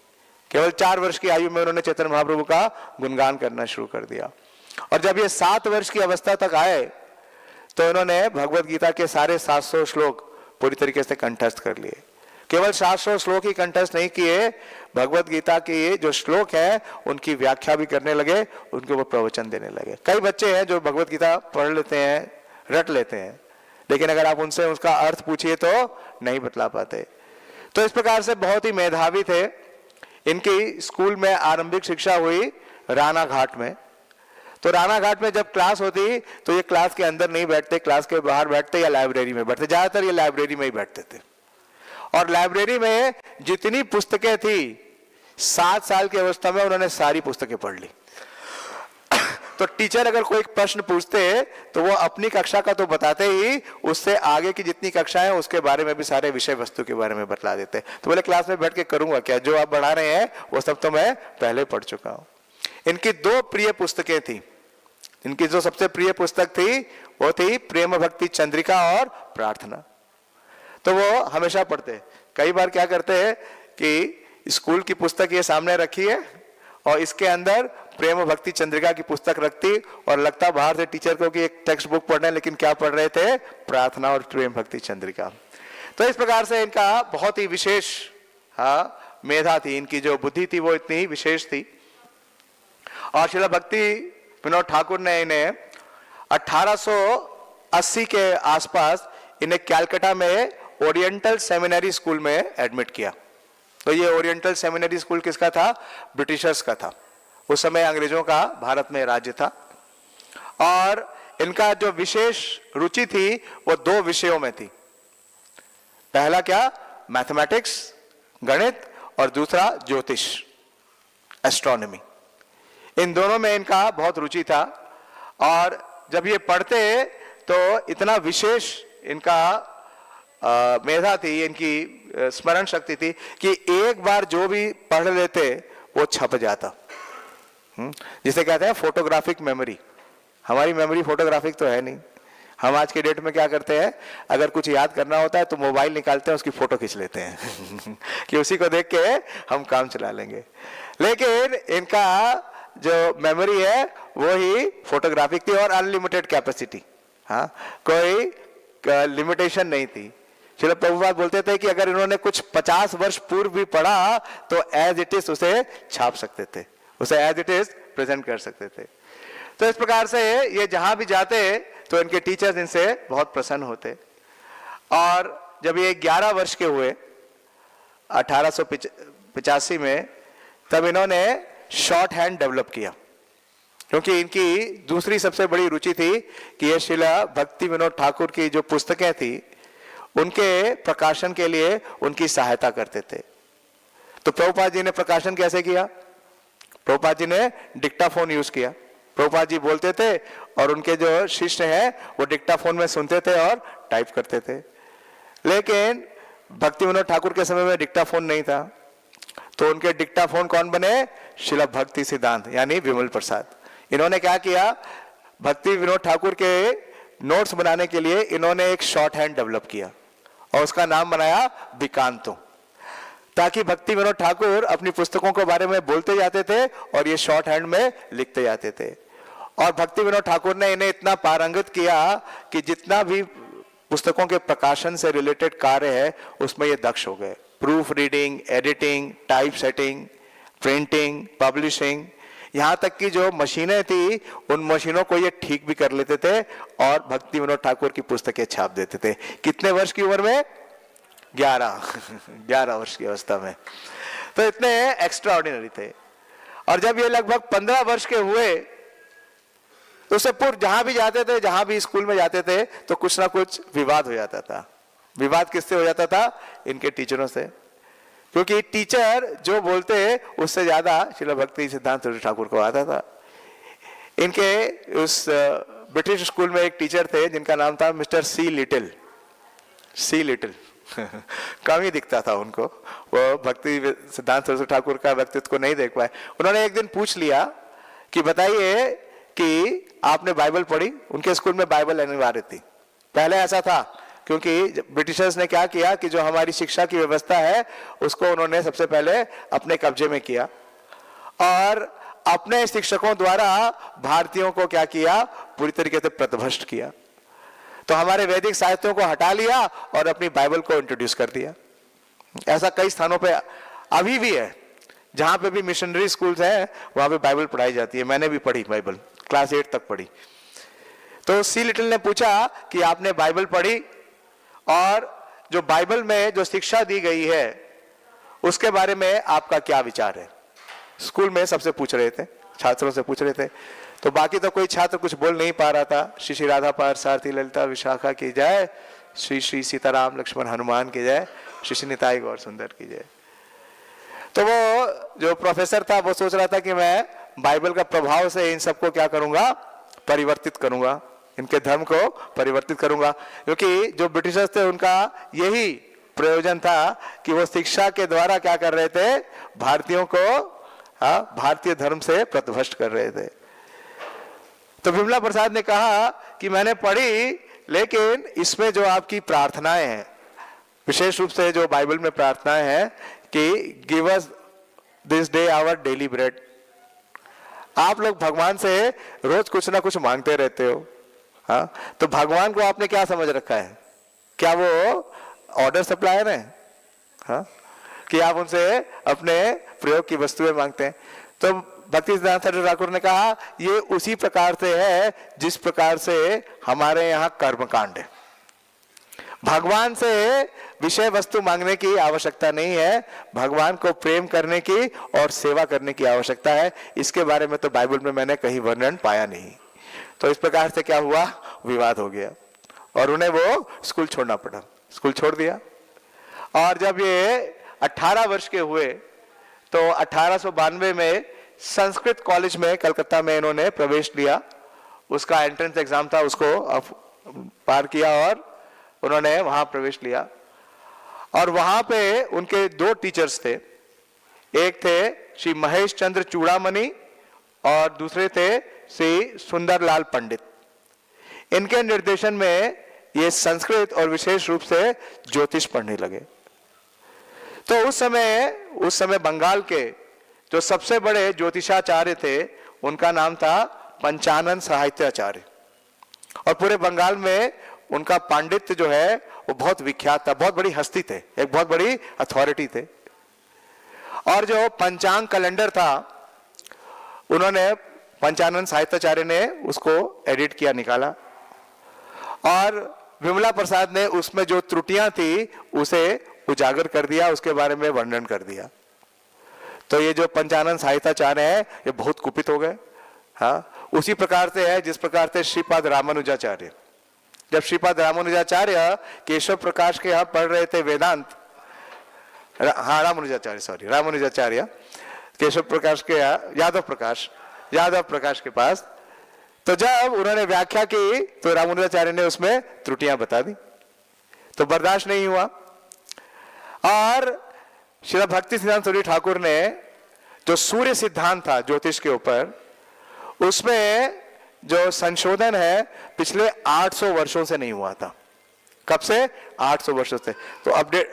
केवल 4 वर्ष की आयु में उन्होंने चैतन्य महाप्रभु का गुणगान करना शुरू कर दिया। और जब ये 7 वर्ष की अवस्था तक आए तो इन्होंने भगवत गीता के सारे 700 श्लोक पूरी तरीके से कंठस्थ कर लिए। केवल 700 श्लोक ही कंठस्थ नहीं किए, भगवत गीता के जो श्लोक हैं उनकी व्याख्या भी करने लगे, उनके ऊपर प्रवचन देने लगे। कई बच्चे हैं जो भगवत गीता पढ़ लेते हैं, रट लेते हैं, लेकिन अगर आप उनसे उसका अर्थ पूछिए तो नहीं बतला पाते। तो इस प्रकार से बहुत ही मेधावी थे। इनकी स्कूल में आरंभिक शिक्षा हुई राणा घाट में। तो राणा घाट में जब क्लास होती तो ये क्लास के अंदर नहीं बैठते, क्लास के बाहर बैठते या लाइब्रेरी में बैठते। ज्यादातर ये लाइब्रेरी में ही बैठते थे। और लाइब्रेरी में जितनी पुस्तकें थी 7 साल की अवस्था में उन्होंने सारी पुस्तकें पढ़ ली। तो टीचर अगर कोई प्रश्न पूछते तो वो अपनी कक्षा का तो बताते ही, उससे आगे की जितनी कक्षाएं हैं उसके बारे में भी सारे विषय वस्तु के बारे में बतला देते। तो बोले क्लास में बैठ के करूंगा क्या, जो आप पढ़ा रहे हैं वो सब तो मैं पहले पढ़ चुका हूं। इनकी 2 प्रिय पुस्तकें थी। इनकी जो सबसे प्रिय पुस्तक थी वो थी प्रेम भक्ति चंद्रिका और प्रार्थना। तो वो हमेशा पढ़ते। कई बार क्या करते हैं कि स्कूल की पुस्तक ये सामने रखी है और इसके अंदर प्रेम भक्ति चंद्रिका की पुस्तक रखती और लगता बाहर से टीचर को कि एक टेक्स्ट बुक पढ़ रहे हैं, लेकिन क्या पढ़ रहे थे, प्रार्थना और प्रेम भक्ति चंद्रिका। तो इस प्रकार से इनका बहुत ही विशेष मेधा थी, इनकी जो बुद्धि थी वो इतनी विशेष थी। और श्रील भक्ति विनोद ठाकुर ने इन्हें 1880 के आसपास इन्हें कैलकाटा में ओरिएंटल सेमिनरी स्कूल में एडमिट किया। तो ये ओरिएंटल सेमिनरी स्कूल किसका था, ब्रिटिशर्स का था। उस समय अंग्रेजों का भारत में राज्य था। और इनका जो विशेष रुचि थी वो 2 विषयों में थी। पहला क्या, मैथमेटिक्स गणित, और दूसरा ज्योतिष एस्ट्रोनॉमी। इन दोनों में इनका बहुत रुचि था। और जब ये पढ़ते तो इतना विशेष इनका मेधा थी, इनकी स्मरण शक्ति थी कि एक बार जो भी पढ़ लेते वो छप जाता। जिसे कहते हैं फोटोग्राफिक मेमोरी। हमारी मेमोरी फोटोग्राफिक तो है नहीं। हम आज के डेट में क्या करते हैं, अगर कुछ याद करना होता है तो मोबाइल निकालते हैं, उसकी फोटो खींच लेते हैं कि उसी को देख के हम काम चला लेंगे। लेकिन इनका जो मेमोरी है वो ही फोटोग्राफिक थी और अनलिमिटेड कैपेसिटी। हाँ, कोई लिमिटेशन नहीं थी। श्रील प्रभुपाद बोलते थे कि अगर इन्होंने कुछ 50 वर्ष पूर्व भी पढ़ा तो एज इट इज उसे छाप सकते थे, उसे एज इट इज प्रेजेंट कर सकते थे। तो इस प्रकार से ये जहां भी जाते तो इनके टीचर्स इनसे बहुत प्रसन्न होते। और जब ये 11 वर्ष के हुए 1885 में, तब इन्होंने शॉर्ट हैंड डेवलप किया। क्योंकि इनकी दूसरी सबसे बड़ी रुचि थी कि ये श्रील भक्ति विनोद ठाकुर की जो पुस्तकें थी उनके प्रकाशन के लिए उनकी सहायता करते थे। तो प्रभुपाद जी ने प्रकाशन कैसे किया, प्रभुपाद जी ने डिक्टाफोन यूज किया। प्रभुपाद जी बोलते थे और उनके जो शिष्य हैं वो डिक्टाफोन में सुनते थे और टाइप करते थे। लेकिन भक्ति विनोद ठाकुर के समय में डिक्टाफोन नहीं था, तो उनके डिक्टाफोन कौन बने, श्रील भक्ति सिद्धांत यानी विमल प्रसाद। इन्होंने क्या किया, भक्ति विनोद ठाकुर के नोट्स बनाने के लिए इन्होंने एक शॉर्ट हैंड डेवलप किया और उसका नाम बनाया विकांतो, ताकि भक्ति विनोद ठाकुर अपनी पुस्तकों के बारे में बोलते जाते थे और ये शॉर्ट हैंड में लिखते जाते थे। और भक्ति विनोद ठाकुर ने इन्हें इतना पारंगत किया कि जितना भी पुस्तकों के प्रकाशन से रिलेटेड कार्य है उसमें ये दक्ष हो गए। Proof reading, editing, type setting, printing, publishing, यहाँ तक कि जो मशीनें थी उन मशीनों को ये ठीक भी कर लेते थे और भक्ति विनोद ठाकुर की पुस्तकें छाप देते थे। कितने वर्ष की उम्र में, 11 वर्ष की अवस्था में। तो इतने एक्स्ट्रा ऑर्डिनरी थे। और जब ये लगभग 15 वर्ष के हुए तो उससे पूर्व जहां भी जाते थे, जहां भी स्कूल में जाते थे तो कुछ ना कुछ विवाद हो जाता था। विवाद किससे हो जाता था, इनके टीचरों से। क्योंकि टीचर जो बोलते उससे ज्यादा श्रील भक्ति सिद्धांत ठाकुर को आता था। इनके उस ब्रिटिश स्कूल में एक टीचर थे जिनका नाम था मिस्टर सी लिटिल। कम ही दिखता था उनको, वो भक्ति सिद्धांत ठाकुर का व्यक्तित्व को नहीं देख पाए। उन्होंने एक दिन पूछ लिया कि बताइए कि आपने बाइबल पढ़ी। उनके स्कूल में बाइबल अनिवार्य थी। पहले ऐसा था क्योंकि ब्रिटिशर्स ने क्या किया कि जो हमारी शिक्षा की व्यवस्था है उसको उन्होंने सबसे पहले अपने कब्जे में किया और अपने शिक्षकों द्वारा भारतीयों को क्या किया, पूरी तरीके से प्रतिभ्रष्ट किया। तो हमारे वैदिक साहित्यों को हटा लिया और अपनी बाइबल को इंट्रोड्यूस कर दिया। ऐसा कई स्थानों पे अभी भी है, जहां पे भी मिशनरी स्कूल्स हैं वहां पे बाइबल पढ़ाई जाती है। मैंने भी पढ़ी बाइबल, क्लास 8 तक पढ़ी। तो सी लिटिल ने पूछा कि आपने बाइबल पढ़ी और जो बाइबल में जो शिक्षा दी गई है उसके बारे में आपका क्या विचार है। स्कूल में सबसे पूछ रहे थे, छात्रों से पूछ रहे थे। तो बाकी तो कोई छात्र कुछ बोल नहीं पा रहा था। श्री श्री राधा पार सारथी ललिता विशाखा की जय, श्री श्री सीताराम लक्ष्मण हनुमान की जय, श्री श्री निताई गौर सुंदर की जय। तो वो जो प्रोफेसर था वो सोच रहा था कि मैं बाइबल का प्रभाव से इन सबको क्या करूंगा, परिवर्तित करूंगा, इनके धर्म को परिवर्तित करूंगा। क्योंकि जो ब्रिटिशर्स थे उनका यही प्रयोजन था कि वो शिक्षा के द्वारा क्या कर रहे थे, भारतीयों को भारतीय धर्म से प्रतिभ्रष्ट कर रहे थे। तो विमला प्रसाद ने कहा कि मैंने पढ़ी, लेकिन इसमें जो आपकी प्रार्थनाएं हैं, विशेष रूप से जो बाइबल में प्रार्थनाएं हैं कि give us this day our daily bread, आप लोग भगवान से रोज कुछ ना कुछ मांगते रहते हो। हाँ, तो भगवान को आपने क्या समझ रखा है, क्या वो ऑर्डर सप्लायर है? हाँ, कि आप उनसे अपने प्रयोग की वस्तुएं मांगते हैं। तो भक्ति सिद्धांत ठाकुर ने कहा ये उसी प्रकार से है जिस प्रकार से हमारे यहाँ कर्मकांड है। भगवान से विषय वस्तु मांगने की आवश्यकता नहीं है, भगवान को प्रेम करने की और सेवा करने की आवश्यकता है। इसके बारे में तो बाइबल में मैंने कहीं वर्णन पाया नहीं। तो इस प्रकार से क्या हुआ, विवाद हो गया और उन्हें वो स्कूल छोड़ना पड़ा। स्कूल छोड़ दिया और जब ये 18 वर्ष के हुए तो 1892 में संस्कृत कॉलेज में कलकत्ता में इन्होंने प्रवेश लिया। उसका एंट्रेंस एग्जाम था, उसको पार किया और उन्होंने वहां प्रवेश लिया। और वहां पे उनके 2 टीचर्स थे, एक थे श्री महेश चंद्र चूड़ामणि और दूसरे थे श्री सुंदरलाल पंडित। इनके निर्देशन में ये संस्कृत और विशेष रूप से ज्योतिष पढ़ने लगे। तो उस समय बंगाल के जो सबसे बड़े ज्योतिषाचार्य थे उनका नाम था पंचानन साहित्याचार्य, और पूरे बंगाल में उनका पांडित्य जो है वो बहुत विख्यात था, बहुत बड़ी हस्ती थे, एक बहुत बड़ी अथॉरिटी थे। और जो पंचांग कैलेंडर था उन्होंने पंचानन साहित्याचार्य ने उसको एडिट किया, निकाला, और विमला प्रसाद ने उसमें जो त्रुटियां थी उसे उजागर कर दिया, उसके बारे में वर्णन कर दिया। तो ये जो पंचानन साहित्याचार्य है ये बहुत कुपित हो गए। हाँ, उसी प्रकार से है जिस प्रकार से श्रीपाद रामानुजाचार्य, जब श्रीपाद रामानुजाचार्य केशव प्रकाश के यहाँ पढ़ रहे थे वेदांत, रामानुजाचार्य केशव प्रकाश के यहाँ यादव प्रकाश के पास, तो जब उन्होंने व्याख्या की तो रामानुजाचार्य ने उसमें त्रुटियां बता दी, तो बर्दाश्त नहीं हुआ। और श्री भक्ति सिद्धांत सूरी ठाकुर ने जो सूर्य सिद्धांत था ज्योतिष के ऊपर, उसमें जो संशोधन है पिछले 800 वर्षों से नहीं हुआ था। कब से? 800 वर्षों से। तो अपडेट,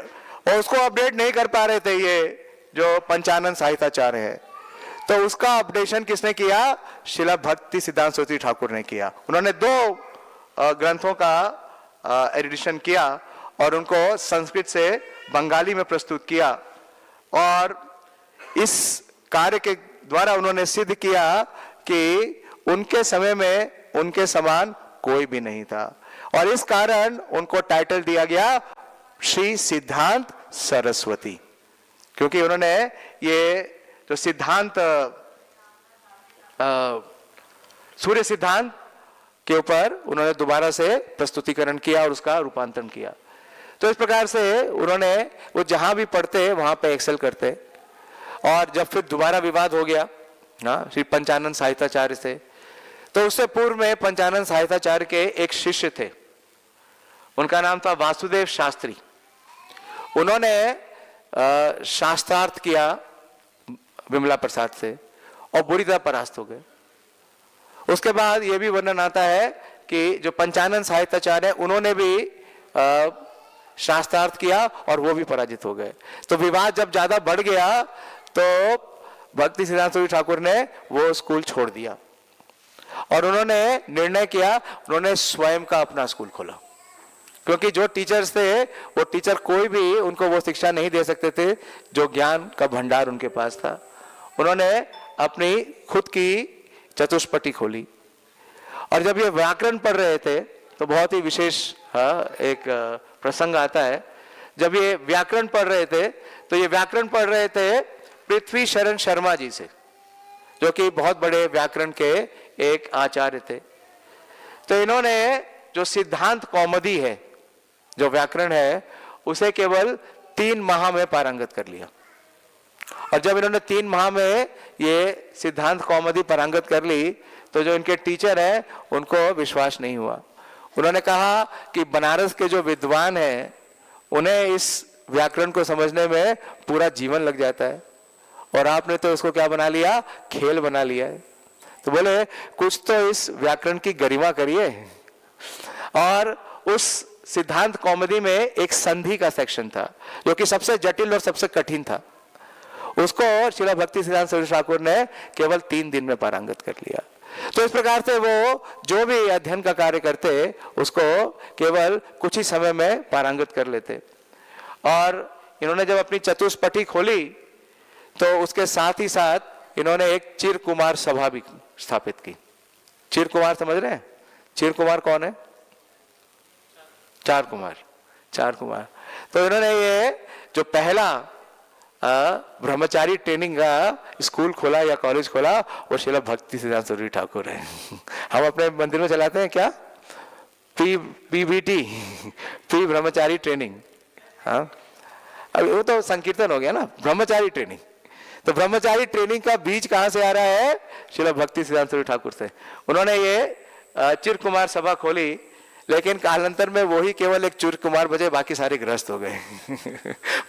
और उसको अपडेट नहीं कर पा रहे थे ये जो पंचानन साहित्याचार्य है। तो उसका अपडेशन किसने किया? श्रील भक्ति सिद्धांत सूरी ठाकुर ने किया। उन्होंने 2 ग्रंथों का एडिशन किया और उनको संस्कृत से बंगाली में प्रस्तुत किया, और इस कार्य के द्वारा उन्होंने सिद्ध किया कि उनके समय में उनके समान कोई भी नहीं था, और इस कारण उनको टाइटल दिया गया श्री सिद्धांत सरस्वती, क्योंकि उन्होंने ये जो सिद्धांत सूर्य सिद्धांत के ऊपर उन्होंने दोबारा से प्रस्तुतिकरण किया और उसका रूपांतरण किया। तो इस प्रकार से उन्होंने, वो जहां भी पढ़ते वहां पे एक्सेल करते। और जब फिर दोबारा विवाद हो गया ना श्री पंचानन साहित्याचार्य से, तो उससे पूर्व में पंचानन साहित्याचार्य के एक शिष्य थे, उनका नाम था वासुदेव शास्त्री। उन्होंने शास्त्रार्थ किया विमला प्रसाद से और बुरी तरह परास्त हो गए। उसके बाद यह भी वर्णन आता है कि जो पंचानन साहित्याचार्य है उन्होंने भी शास्त्रार्थ किया और वो भी पराजित हो गए। तो विवाद जब ज्यादा बढ़ गया तो भक्ति सिद्धांत सूरी ठाकुर ने वो स्कूल छोड़ दिया और उन्होंने निर्णय किया, उन्होंने स्वयं का अपना स्कूल खोला। क्योंकि जो टीचर्स थे वो टीचर कोई भी उनको वो शिक्षा नहीं दे सकते थे जो ज्ञान का भंडार उनके पास था। उन्होंने अपनी खुद की चतुष्पटी खोली और जब ये व्याकरण पढ़ रहे थे तो बहुत ही विशेष एक प्रसंग आता है। जब ये व्याकरण पढ़ रहे थे तो ये व्याकरण पढ़ रहे थे पृथ्वी शरण शर्मा जी से, जो कि बहुत बड़े व्याकरण के एक आचार्य थे। तो इन्होंने जो सिद्धांत कौमुदी है, जो व्याकरण है, उसे केवल 3 माह में पारंगत कर लिया। और जब इन्होंने 3 माह में ये सिद्धांत कौमुदी पारंगत कर ली तो जो इनके टीचर हैं उनको विश्वास नहीं हुआ। उन्होंने कहा कि बनारस के जो विद्वान हैं उन्हें इस व्याकरण को समझने में पूरा जीवन लग जाता है और आपने तो इसको क्या बना लिया, खेल बना लिया है। तो बोले कुछ तो इस व्याकरण की गरिमा करिए। और उस सिद्धांत कौमुदी में एक संधि का सेक्शन था जो कि सबसे जटिल और सबसे कठिन था। उसको श्रील भक्ति सिद्धांत सूरी ठाकुर ने केवल 3 दिन में पारंगत कर लिया। तो इस प्रकार से वो जो भी अध्ययन का कार्य करते उसको केवल कुछ ही समय में पारंगत कर लेते। और इन्होंने जब अपनी चतुष्पटी खोली तो उसके साथ ही साथ इन्होंने एक चिर कुमार सभा भी स्थापित की। चिर कुमार समझ रहे हैं? चिर कुमार कौन है? 4 कुमार। 4 कुमार। तो इन्होंने ये जो पहला ब्रह्मचारी ट्रेनिंग का स्कूल खोला या कॉलेज खोला वो श्रील भक्ति सिद्धांत सूरी ठाकुर है। हम अपने मंदिर में चलाते हैं क्या, पीबीटी, प्री ब्रह्मचारी ट्रेनिंग। हाँ, अब वो तो संकीर्तन हो गया ना, ब्रह्मचारी ट्रेनिंग। तो ब्रह्मचारी ट्रेनिंग का बीज कहां से आ रहा है? श्रील भक्ति सिद्धांत सूरी ठाकुर से। उन्होंने ये चिर कुमार सभा खोली, लेकिन कालांतर में वही केवल एक चिर कुमार बचे, बाकी सारे गृहस्थ हो गए।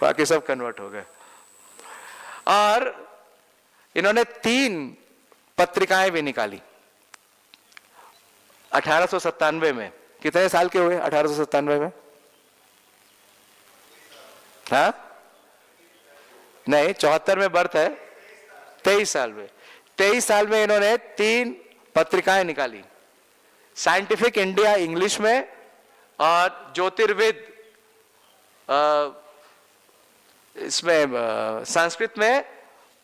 बाकी सब कन्वर्ट हो गए। और इन्होंने 3 पत्रिकाएं भी निकाली 1897 में। कितने साल के हुए 1897 में? हाँ नहीं, 74 में बर्थ है, 23 साल में। 23 साल में इन्होंने 3 पत्रिकाएं निकाली, साइंटिफिक इंडिया इंग्लिश में और ज्योतिर्विद इसमें संस्कृत में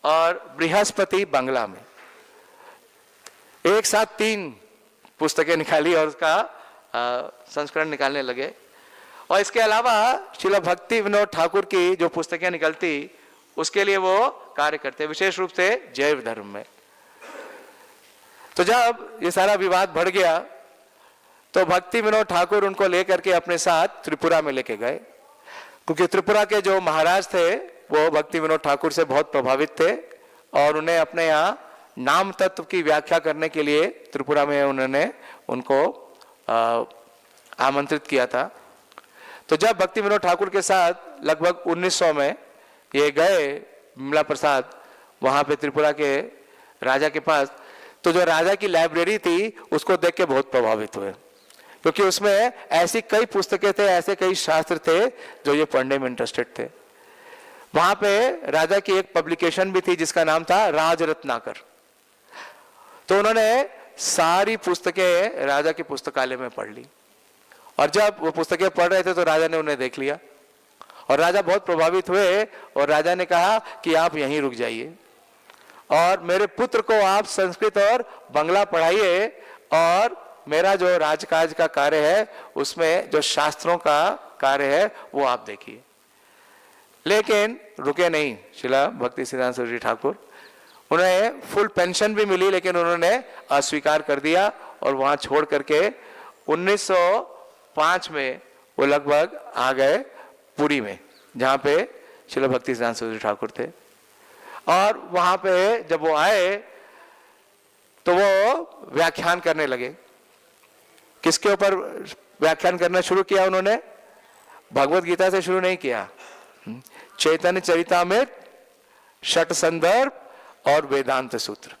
और बृहस्पति बांग्ला में। एक साथ 3 पुस्तकें निकाली और उसका संस्करण निकालने लगे। और इसके अलावा श्रील भक्ति विनोद ठाकुर की जो पुस्तकें निकलती उसके लिए वो कार्य करते, विशेष रूप से जैव धर्म में। तो जब ये सारा विवाद बढ़ गया तो भक्ति विनोद ठाकुर उनको लेकर के अपने साथ त्रिपुरा में लेके गए, क्योंकि त्रिपुरा के जो महाराज थे वो भक्ति विनोद ठाकुर से बहुत प्रभावित थे और उन्हें अपने यहाँ नाम तत्व की व्याख्या करने के लिए त्रिपुरा में उन्होंने उनको आमंत्रित किया था। तो जब भक्ति विनोद ठाकुर के साथ लगभग 1900 में ये गए विमला प्रसाद वहां पे त्रिपुरा के राजा के पास, तो जो राजा की लाइब्रेरी थी उसको देख के बहुत प्रभावित हुए, क्योंकि उसमें ऐसी कई पुस्तकें थे, ऐसे कई शास्त्र थे जो ये पढ़ने में इंटरेस्टेड थे। वहां पे राजा की एक पब्लिकेशन भी थी जिसका नाम था राजरत्नाकर। तो उन्होंने सारी पुस्तकें राजा की पुस्तकालय में पढ़ ली और जब वो पुस्तकें पढ़ रहे थे तो राजा ने उन्हें देख लिया और राजा बहुत प्रभावित हुए और राजा ने कहा कि आप यहीं रुक जाइए और मेरे पुत्र को आप संस्कृत और बांग्ला पढ़ाइए और मेरा जो राजकाज का कार्य है उसमें जो शास्त्रों का कार्य है वो आप देखिए। लेकिन रुके नहीं श्रीला भक्ति सिद्धांत सूरी ठाकुर। उन्हें फुल पेंशन भी मिली लेकिन उन्होंने अस्वीकार कर दिया और वहां छोड़ करके 1905 में वो लगभग आ गए पुरी में, जहां पे श्रीला भक्ति सिद्धांत सूरी ठाकुर थे। और वहां पे जब वो आए तो वो व्याख्यान करने लगे। किसके ऊपर व्याख्यान करना शुरू किया उन्होंने? भगवत गीता से शुरू नहीं किया, चैतन्य चरितामृत, षट संदर्भ और वेदांत सूत्र।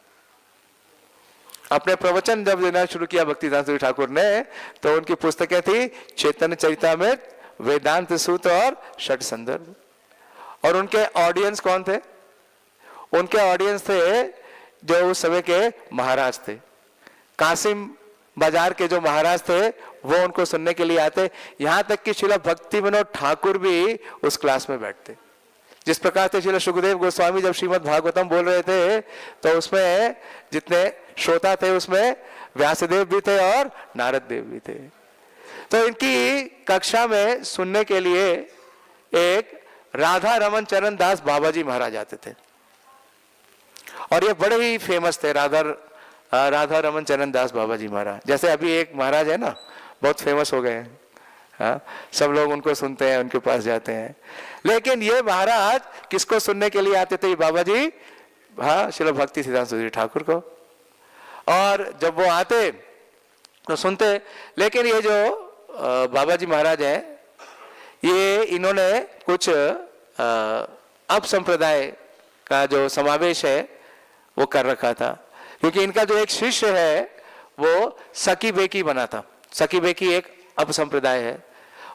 अपने प्रवचन जब देना शुरू किया भक्तिसिद्धांत सूरी ठाकुर ने, तो उनकी पुस्तकें थी चैतन्य चरितामृत, वेदांत सूत्र और षट संदर्भ। और उनके ऑडियंस कौन थे? उनके ऑडियंस थे जो उस समय के महाराज थे। कासिम बाजार के जो महाराज थे वो उनको सुनने के लिए आते। यहां तक कि श्रील भक्ति विनोद ठाकुर भी उस क्लास में बैठते। जिस प्रकार से श्रील सुखदेव गोस्वामी जब श्रीमद् भागवतम बोल रहे थे तो उसमें जितने श्रोता थे उसमें व्यासदेव भी थे और नारद देव भी थे। तो इनकी कक्षा में सुनने के लिए एक राधा रमन चरण दास बाबा जी महाराज आते थे और ये बड़े ही फेमस थे, राधा रमन चरण दास बाबा जी महाराज। जैसे अभी एक महाराज है ना, बहुत फेमस हो गए हैं, हाँ, सब लोग उनको सुनते हैं, उनके पास जाते हैं। लेकिन ये महाराज किसको सुनने के लिए आते थे? बाबा जी, हाँ, श्रील भक्ति सिद्धांत सूरी ठाकुर को। और जब वो आते तो सुनते। लेकिन ये जो बाबा जी महाराज हैं, ये इन्होंने कुछ अप संप्रदाय का जो समावेश है वो कर रखा था, क्योंकि इनका जो एक शिष्य है वो सखी बेकी बना था। सखी बेकी एक अप संप्रदाय है।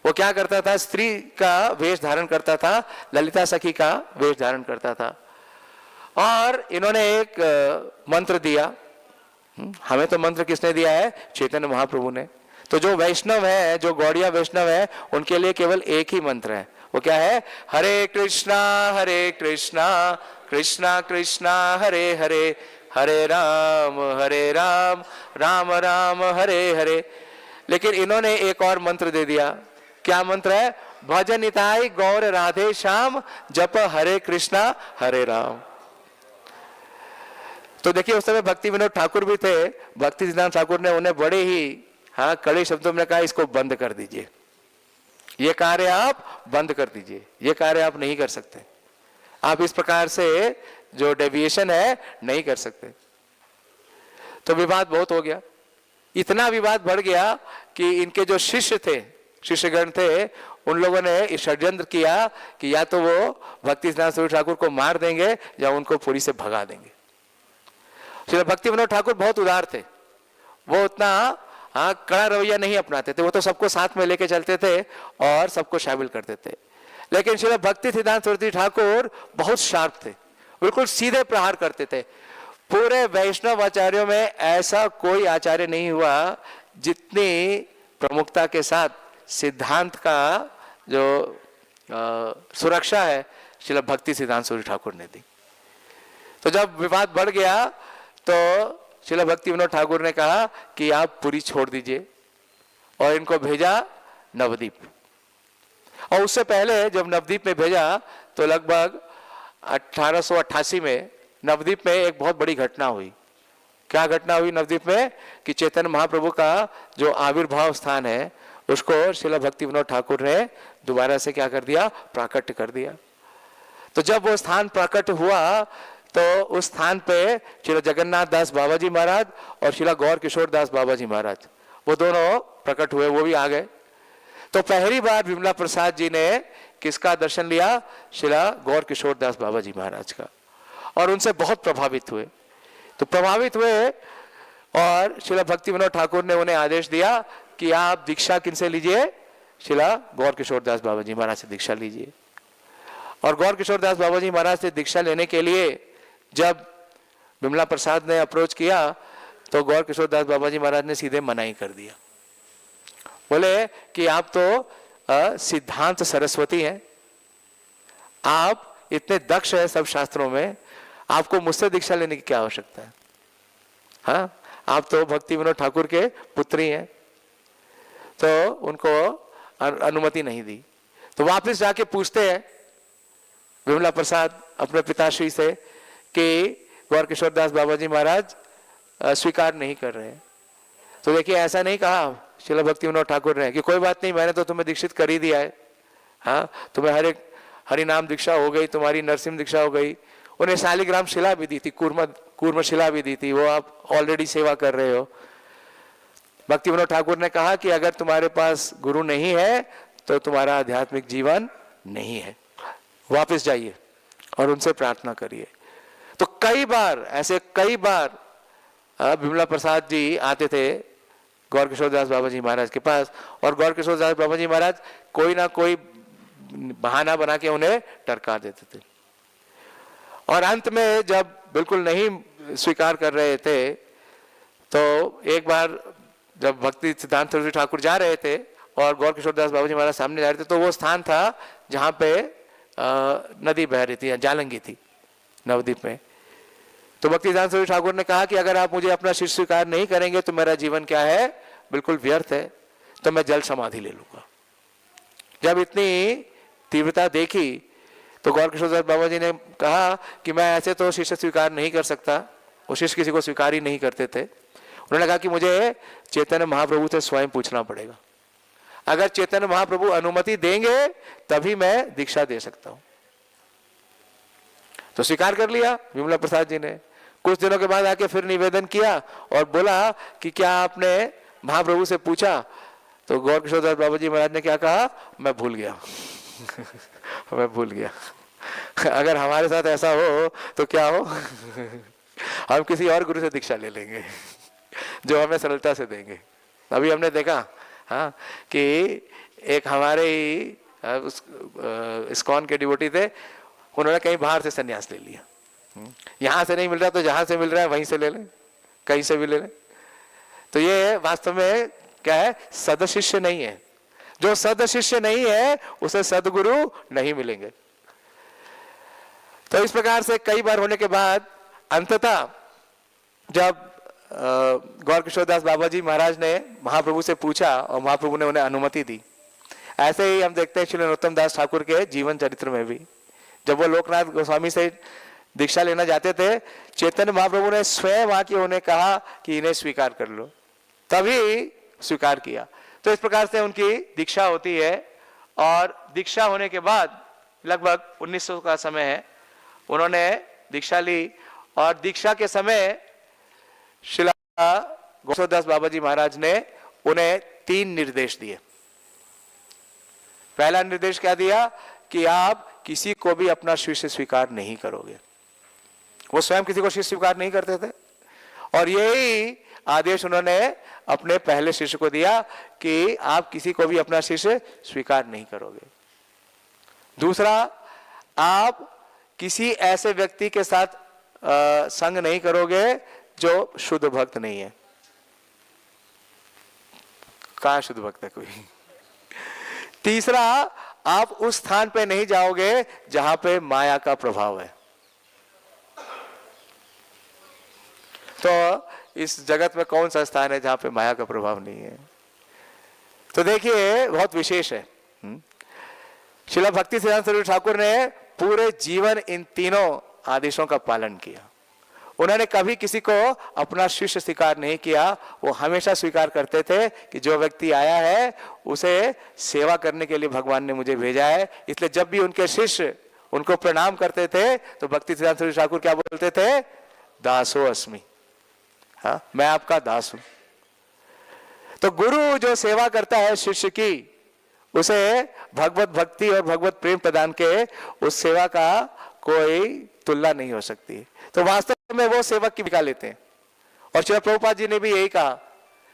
वो क्या करता था? स्त्री का वेश धारण करता था, ललिता सखी का वेश धारण करता था। और इन्होंने एक मंत्र दिया। हमें तो मंत्र किसने दिया है? चैतन्य महाप्रभु ने। तो जो वैष्णव है, जो गौड़िया वैष्णव है, उनके लिए केवल एक ही मंत्र है। वो क्या है? हरे कृष्णा कृष्णा कृष्णा हरे हरे, हरे राम राम राम हरे हरे। लेकिन इन्होंने एक और मंत्र दे दिया। क्या मंत्र है? भजन निताई गौर राधे श्याम, जप हरे कृष्णा हरे राम। तो देखिए, उस समय भक्ति विनोद ठाकुर भी थे। भक्ति सिद्धांत ठाकुर ने उन्हें बड़े ही, हाँ, कड़े शब्दों में कहा, इसको बंद कर दीजिए, ये कार्य आप बंद कर दीजिए, ये कार्य आप नहीं कर सकते, आप इस प्रकार से जो डेविएशन है नहीं कर सकते। तो विवाद बहुत हो गया। इतना विवाद बढ़ गया कि इनके जो शिष्य थे, शिष्यगण थे, उन लोगों ने षड्यंत्र किया कि या तो वो भक्ति सिद्धांत सूरी ठाकुर को मार देंगे या उनको पुरी से भगा देंगे। श्री भक्ति विनोद ठाकुर बहुत उदार थे। वो उतना, हाँ, कड़ा रवैया नहीं अपनाते थे। वो तो सबको साथ में लेके चलते थे और सबको शामिल करते थे। लेकिन श्री भक्ति सिद्धांत सूरी ठाकुर बहुत शार्प थे, बिल्कुल सीधे प्रहार करते थे। पूरे वैष्णव आचार्यों में ऐसा कोई आचार्य नहीं हुआ जितनी प्रमुखता के साथ सिद्धांत का जो सुरक्षा है श्री भक्ति सिद्धांत सूरी ठाकुर ने दी। तो जब विवाद बढ़ गया तो श्रील भक्ति विनोद ठाकुर ने कहा कि आप पुरी छोड़ दीजिए और इनको भेजा नवद्वीप। और उससे पहले जब नवद्वीप में भेजा तो लगभग 1888 में नवद्वीप में एक बहुत बड़ी घटना हुई। क्या घटना हुई नवद्वीप में? कि चैतन्य महाप्रभु का जो आविर्भाव स्थान है उसको श्रील भक्ति विनोद ठाकुर ने दोबारा से क्या कर दिया? प्राकट्य कर दिया। तो जब वो स्थान प्राकट्य हुआ तो उस स्थान पे श्रील जगन्नाथ दास बाबा जी महाराज और श्रील गौर किशोर दास बाबा जी महाराज, वो दोनों प्रकट हुए, वो भी आ गए। तो पहली बार विमला प्रसाद जी ने किसका दर्शन लिया? श्रील गौर किशोर दास बाबा जी महाराज का। और उनसे बहुत प्रभावित हुए। तो प्रभावित हुए और श्रील भक्ति विनोद ठाकुर ने उन्हें आदेश दिया कि आप दीक्षा किनसे लीजिए? श्रील गौर किशोर दास बाबा जी महाराज से दीक्षा लीजिए। और गौर किशोर दास बाबा जी महाराज से दीक्षा लेने के लिए जब विमला प्रसाद ने अप्रोच किया तो गौर किशोर दास बाबा जी महाराज ने सीधे मनाही कर दिया। बोले कि आप तो सिद्धांत सरस्वती हैं, आप इतने दक्ष हैं सब शास्त्रों में, आपको मुझसे दीक्षा लेने की क्या आवश्यकता है? हाँ, आप तो भक्ति विनोद ठाकुर के पुत्री हैं। तो उनको अनुमति नहीं दी। तो वापस जाके पूछते हैं विमला प्रसाद अपने पिताश्री से कि गौर किशोर दास बाबा जी महाराज स्वीकार नहीं कर रहे हैं। तो देखिए, ऐसा नहीं कहा श्रील भक्ति विनोद ठाकुर ने कि कोई बात नहीं, मैंने तो तुम्हें दीक्षित कर ही दिया है, हाँ, तुम्हें हरि नाम दीक्षा हो गई, तुम्हारी नरसिंह दीक्षा हो गई। उन्हें शालिग्राम शिला भी दी थी, कूर्म शिला भी दी थी, वो आप ऑलरेडी सेवा कर रहे हो। भक्ति विनोद ठाकुर ने कहा कि अगर तुम्हारे पास गुरु नहीं है तो तुम्हारा आध्यात्मिक जीवन नहीं है, वापस जाइए और उनसे प्रार्थना करिए। तो कई बार विमला प्रसाद जी आते थे गौर किशोरदास बाबा जी महाराज के पास, और गौर किशोरदास बाबा जी महाराज कोई ना कोई बहाना बना के उन्हें टरका देते थे। और अंत में जब बिल्कुल नहीं स्वीकार कर रहे थे, तो एक बार जब भक्ति सिद्धांत सरस्वती ठाकुर जा रहे थे और गौर किशोरदास बाबा जी महाराज सामने जा रहे थे, तो वो स्थान था जहाँ पे नदी बह रही थी, जालंगी थी नवद्वीप में। तो भक्ति सिद्धांत सरस्वती ठाकुर ने कहा कि अगर आप मुझे अपना शिष्य स्वीकार नहीं करेंगे तो मेरा जीवन क्या है, बिल्कुल व्यर्थ है, तो मैं जल समाधि ले लूंगा। जब इतनी तीव्रता देखी तो गौर किशोरदास बाबा जी ने कहा कि मैं ऐसे तो शिष्य स्वीकार नहीं कर सकता। वो शिष्य किसी को स्वीकार ही नहीं करते थे। उन्होंने कहा कि मुझे चैतन्य महाप्रभु से स्वयं पूछना पड़ेगा, अगर चैतन्य महाप्रभु अनुमति देंगे तभी मैं दीक्षा दे सकता हूं। तो स्वीकार कर लिया विमला प्रसाद जी ने। कुछ दिनों के बाद आके फिर निवेदन किया और बोला कि क्या आपने महाप्रभु से पूछा? तो गौर किशोरदास बाबा जी महाराज ने क्या कहा, मैं भूल गया मैं भूल गया। अगर हमारे साथ ऐसा हो तो क्या हो हम किसी और गुरु से दीक्षा ले लेंगे जो हमें सरलता से देंगे। अभी हमने देखा हाँ कि एक हमारे ही इस्कॉन के डिवोटी थे, उन्होंने कहीं बाहर से संन्यास ले लिया। यहां से नहीं मिल रहा तो जहां से मिल रहा है वहीं से ले लें, कहीं से भी ले लें। तो ये वास्तव में क्या है, सदशिष्य नहीं है। जो सदशिष्य नहीं है उसे सदगुरु नहीं मिलेंगे। तो इस प्रकार से कई बार होने के बाद अंततः जब गौर किशोरदास बाबा जी महाराज ने महाप्रभु से पूछा और महाप्रभु ने उन्हें अनुमति दी। ऐसे ही हम देखते हैं श्री नरोत्तम दास ठाकुर के जीवन चरित्र में भी, जब वो लोकनाथ गोस्वामी से दीक्षा लेना जाते थे, चैतन्य महाप्रभु ने स्वयं आके उन्हें कहा कि इन्हें स्वीकार कर लो, तभी स्वीकार किया। तो इस प्रकार से उनकी दीक्षा होती है। और दीक्षा होने के बाद लगभग 1900 का समय है, उन्होंने दीक्षा ली। और दीक्षा के समय श्रील किशोरदास बाबा जी महाराज ने उन्हें 3 निर्देश दिए। पहला निर्देश क्या दिया कि आप किसी को भी अपना शिष्य स्वीकार नहीं करोगे। वो स्वयं किसी को शिष्य स्वीकार नहीं करते थे, और यही आदेश उन्होंने अपने पहले शिष्य को दिया कि आप किसी को भी अपना शिष्य स्वीकार नहीं करोगे। दूसरा, आप किसी ऐसे व्यक्ति के साथ संग नहीं करोगे जो शुद्ध भक्त नहीं है। कहाँ शुद्ध भक्त है कोई? तीसरा, आप उस स्थान पे नहीं जाओगे जहां पे माया का प्रभाव है। तो इस जगत में कौन सा स्थान है जहां पे माया का प्रभाव नहीं है? तो देखिए बहुत विशेष है। श्रील भक्ति सिद्धांत सरस्वती ठाकुर ने पूरे जीवन इन तीनों आदेशों का पालन किया। उन्होंने कभी किसी को अपना शिष्य स्वीकार नहीं किया। वो हमेशा स्वीकार करते थे कि जो व्यक्ति आया है उसे सेवा करने के लिए भगवान ने मुझे भेजा है। इसलिए जब भी उनके शिष्य उनको प्रणाम करते थे तो भक्ति सिद्धांत सरस्वती ठाकुर क्या बोलते थे? दासो अस्मि, हाँ मैं आपका दास हूं। तो गुरु जो सेवा करता है शिष्य की, उसे भगवत भक्ति और भगवत प्रेम प्रदान के उस सेवा का कोई तुलना नहीं हो सकती। तो वास्तव में वो सेवक की भूमिका लेते हैं। और श्रील प्रभुपाद जी ने भी यही कहा।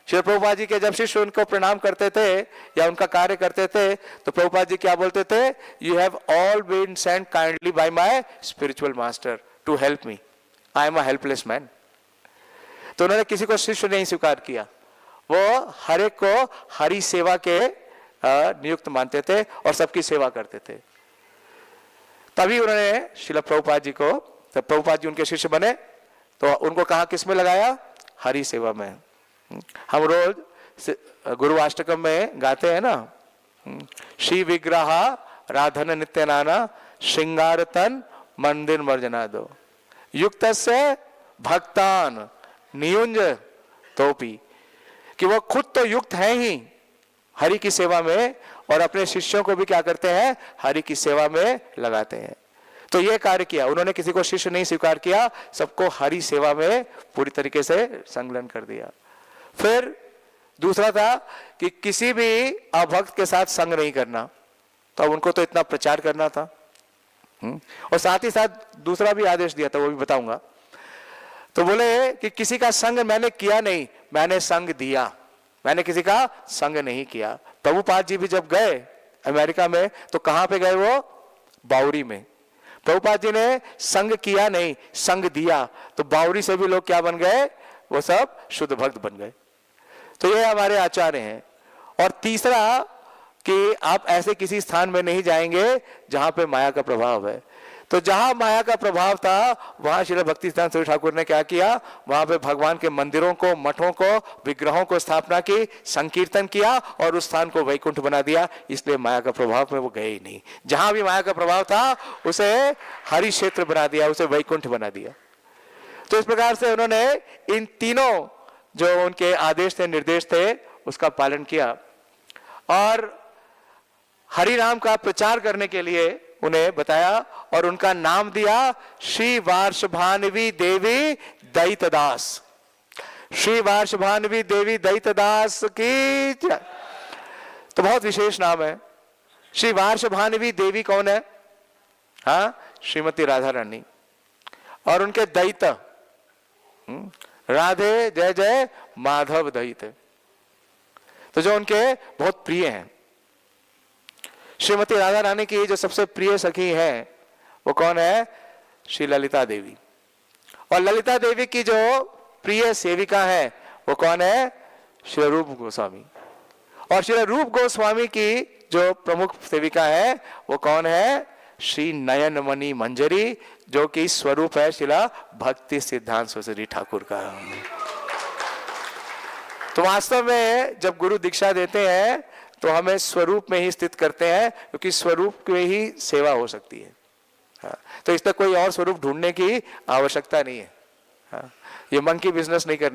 श्रील प्रभुपाद जी के जब शिष्य उनको प्रणाम करते थे या उनका कार्य करते थे तो प्रभुपाद जी क्या बोलते थे? You have all been sent kindly by my spiritual master to help me, I am a helpless man. तो उन्होंने किसी को शिष्य नहीं स्वीकार किया। वो हर एक को हरि सेवा के नियुक्त मानते थे और सबकी सेवा करते थे। तभी उन्होंने श्रील प्रभुपाद जी को, जब प्रभुपाद जी उनके शिष्य बने तो उनको कहा किस में लगाया? हरि सेवा में। हम रोज गुरुवाष्टकम में गाते हैं ना, श्री विग्रह राधन नित्य नाना श्रृंगार तन मंदिर मर्जना दो युक्त से भक्तान नियुंज तोपी, कि वो खुद तो युक्त है ही हरि की सेवा में और अपने शिष्यों को भी क्या करते हैं? हरि की सेवा में लगाते हैं। तो ये कार्य किया उन्होंने, किसी को शिष्य नहीं स्वीकार किया, सबको हरि सेवा में पूरी तरीके से संलग्न कर दिया। फिर दूसरा था कि किसी भी अभक्त के साथ संग नहीं करना। तो अब उनको तो इतना प्रचार करना था। और साथ ही साथ दूसरा भी आदेश दिया था, वो भी बताऊंगा। तो बोले कि किसी का संग मैंने किया नहीं, मैंने संग दिया, मैंने किसी का संग नहीं किया। प्रभुपाद जी भी जब गए अमेरिका में तो कहां पे गए वो? बावरी में। प्रभुपाद जी ने संग किया नहीं, संग दिया, तो बावरी से भी लोग क्या बन गए? वो सब शुद्ध भक्त बन गए। तो ये हमारे आचार्य हैं। और तीसरा कि आप ऐसे किसी स्थान में नहीं जाएंगे जहां पे माया का प्रभाव है। तो जहां माया का प्रभाव था वहां श्रील भक्तिसिद्धांत सरस्वती ठाकुर ने क्या किया? वहां पे भगवान के मंदिरों को, मठों को, विग्रहों को स्थापना की, संकीर्तन किया और उस स्थान को वैकुंठ बना दिया। इसलिए माया का प्रभाव में वो गए ही नहीं। जहां भी माया का प्रभाव था उसे हरि क्षेत्र बना दिया, उसे वैकुंठ बना दिया। तो इस प्रकार से उन्होंने इन तीनों जो उनके आदेश थे, निर्देश थे, उसका पालन किया और हरि नाम का प्रचार करने के लिए उन्हें बताया और उनका नाम दिया श्री वार्षभानवी देवी दैतदास। श्री वार्षभानवी देवी दैतदास की जय। तो बहुत विशेष नाम है। श्री वार्षभानवी देवी कौन है? हाँ, श्रीमती राधा रानी। और उनके दैत राधे जय जय माधव दैत, तो जो उनके बहुत प्रिय हैं। श्रीमती राधा रानी की जो सबसे प्रिय सखी है वो कौन है? श्री ललिता देवी। और ललिता देवी की जो प्रिय सेविका है वो कौन है? श्री रूप गोस्वामी। और श्री रूप गोस्वामी की जो प्रमुख सेविका है वो कौन है? श्री नयनमणि मंजरी, जो कि स्वरूप है श्रीला भक्ति सिद्धांत सरस्वती ठाकुर का। तो वास्तव में जब गुरु दीक्षा देते हैं तो हमें स्वरूप में ही स्थित करते हैं, क्योंकि स्वरूप में ही सेवा हो सकती है। हाँ, तो इसमें कोई और स्वरूप ढूंढने की आवश्यकता नहीं है। हाँ, ये मंकी बिजनेस नहीं करनी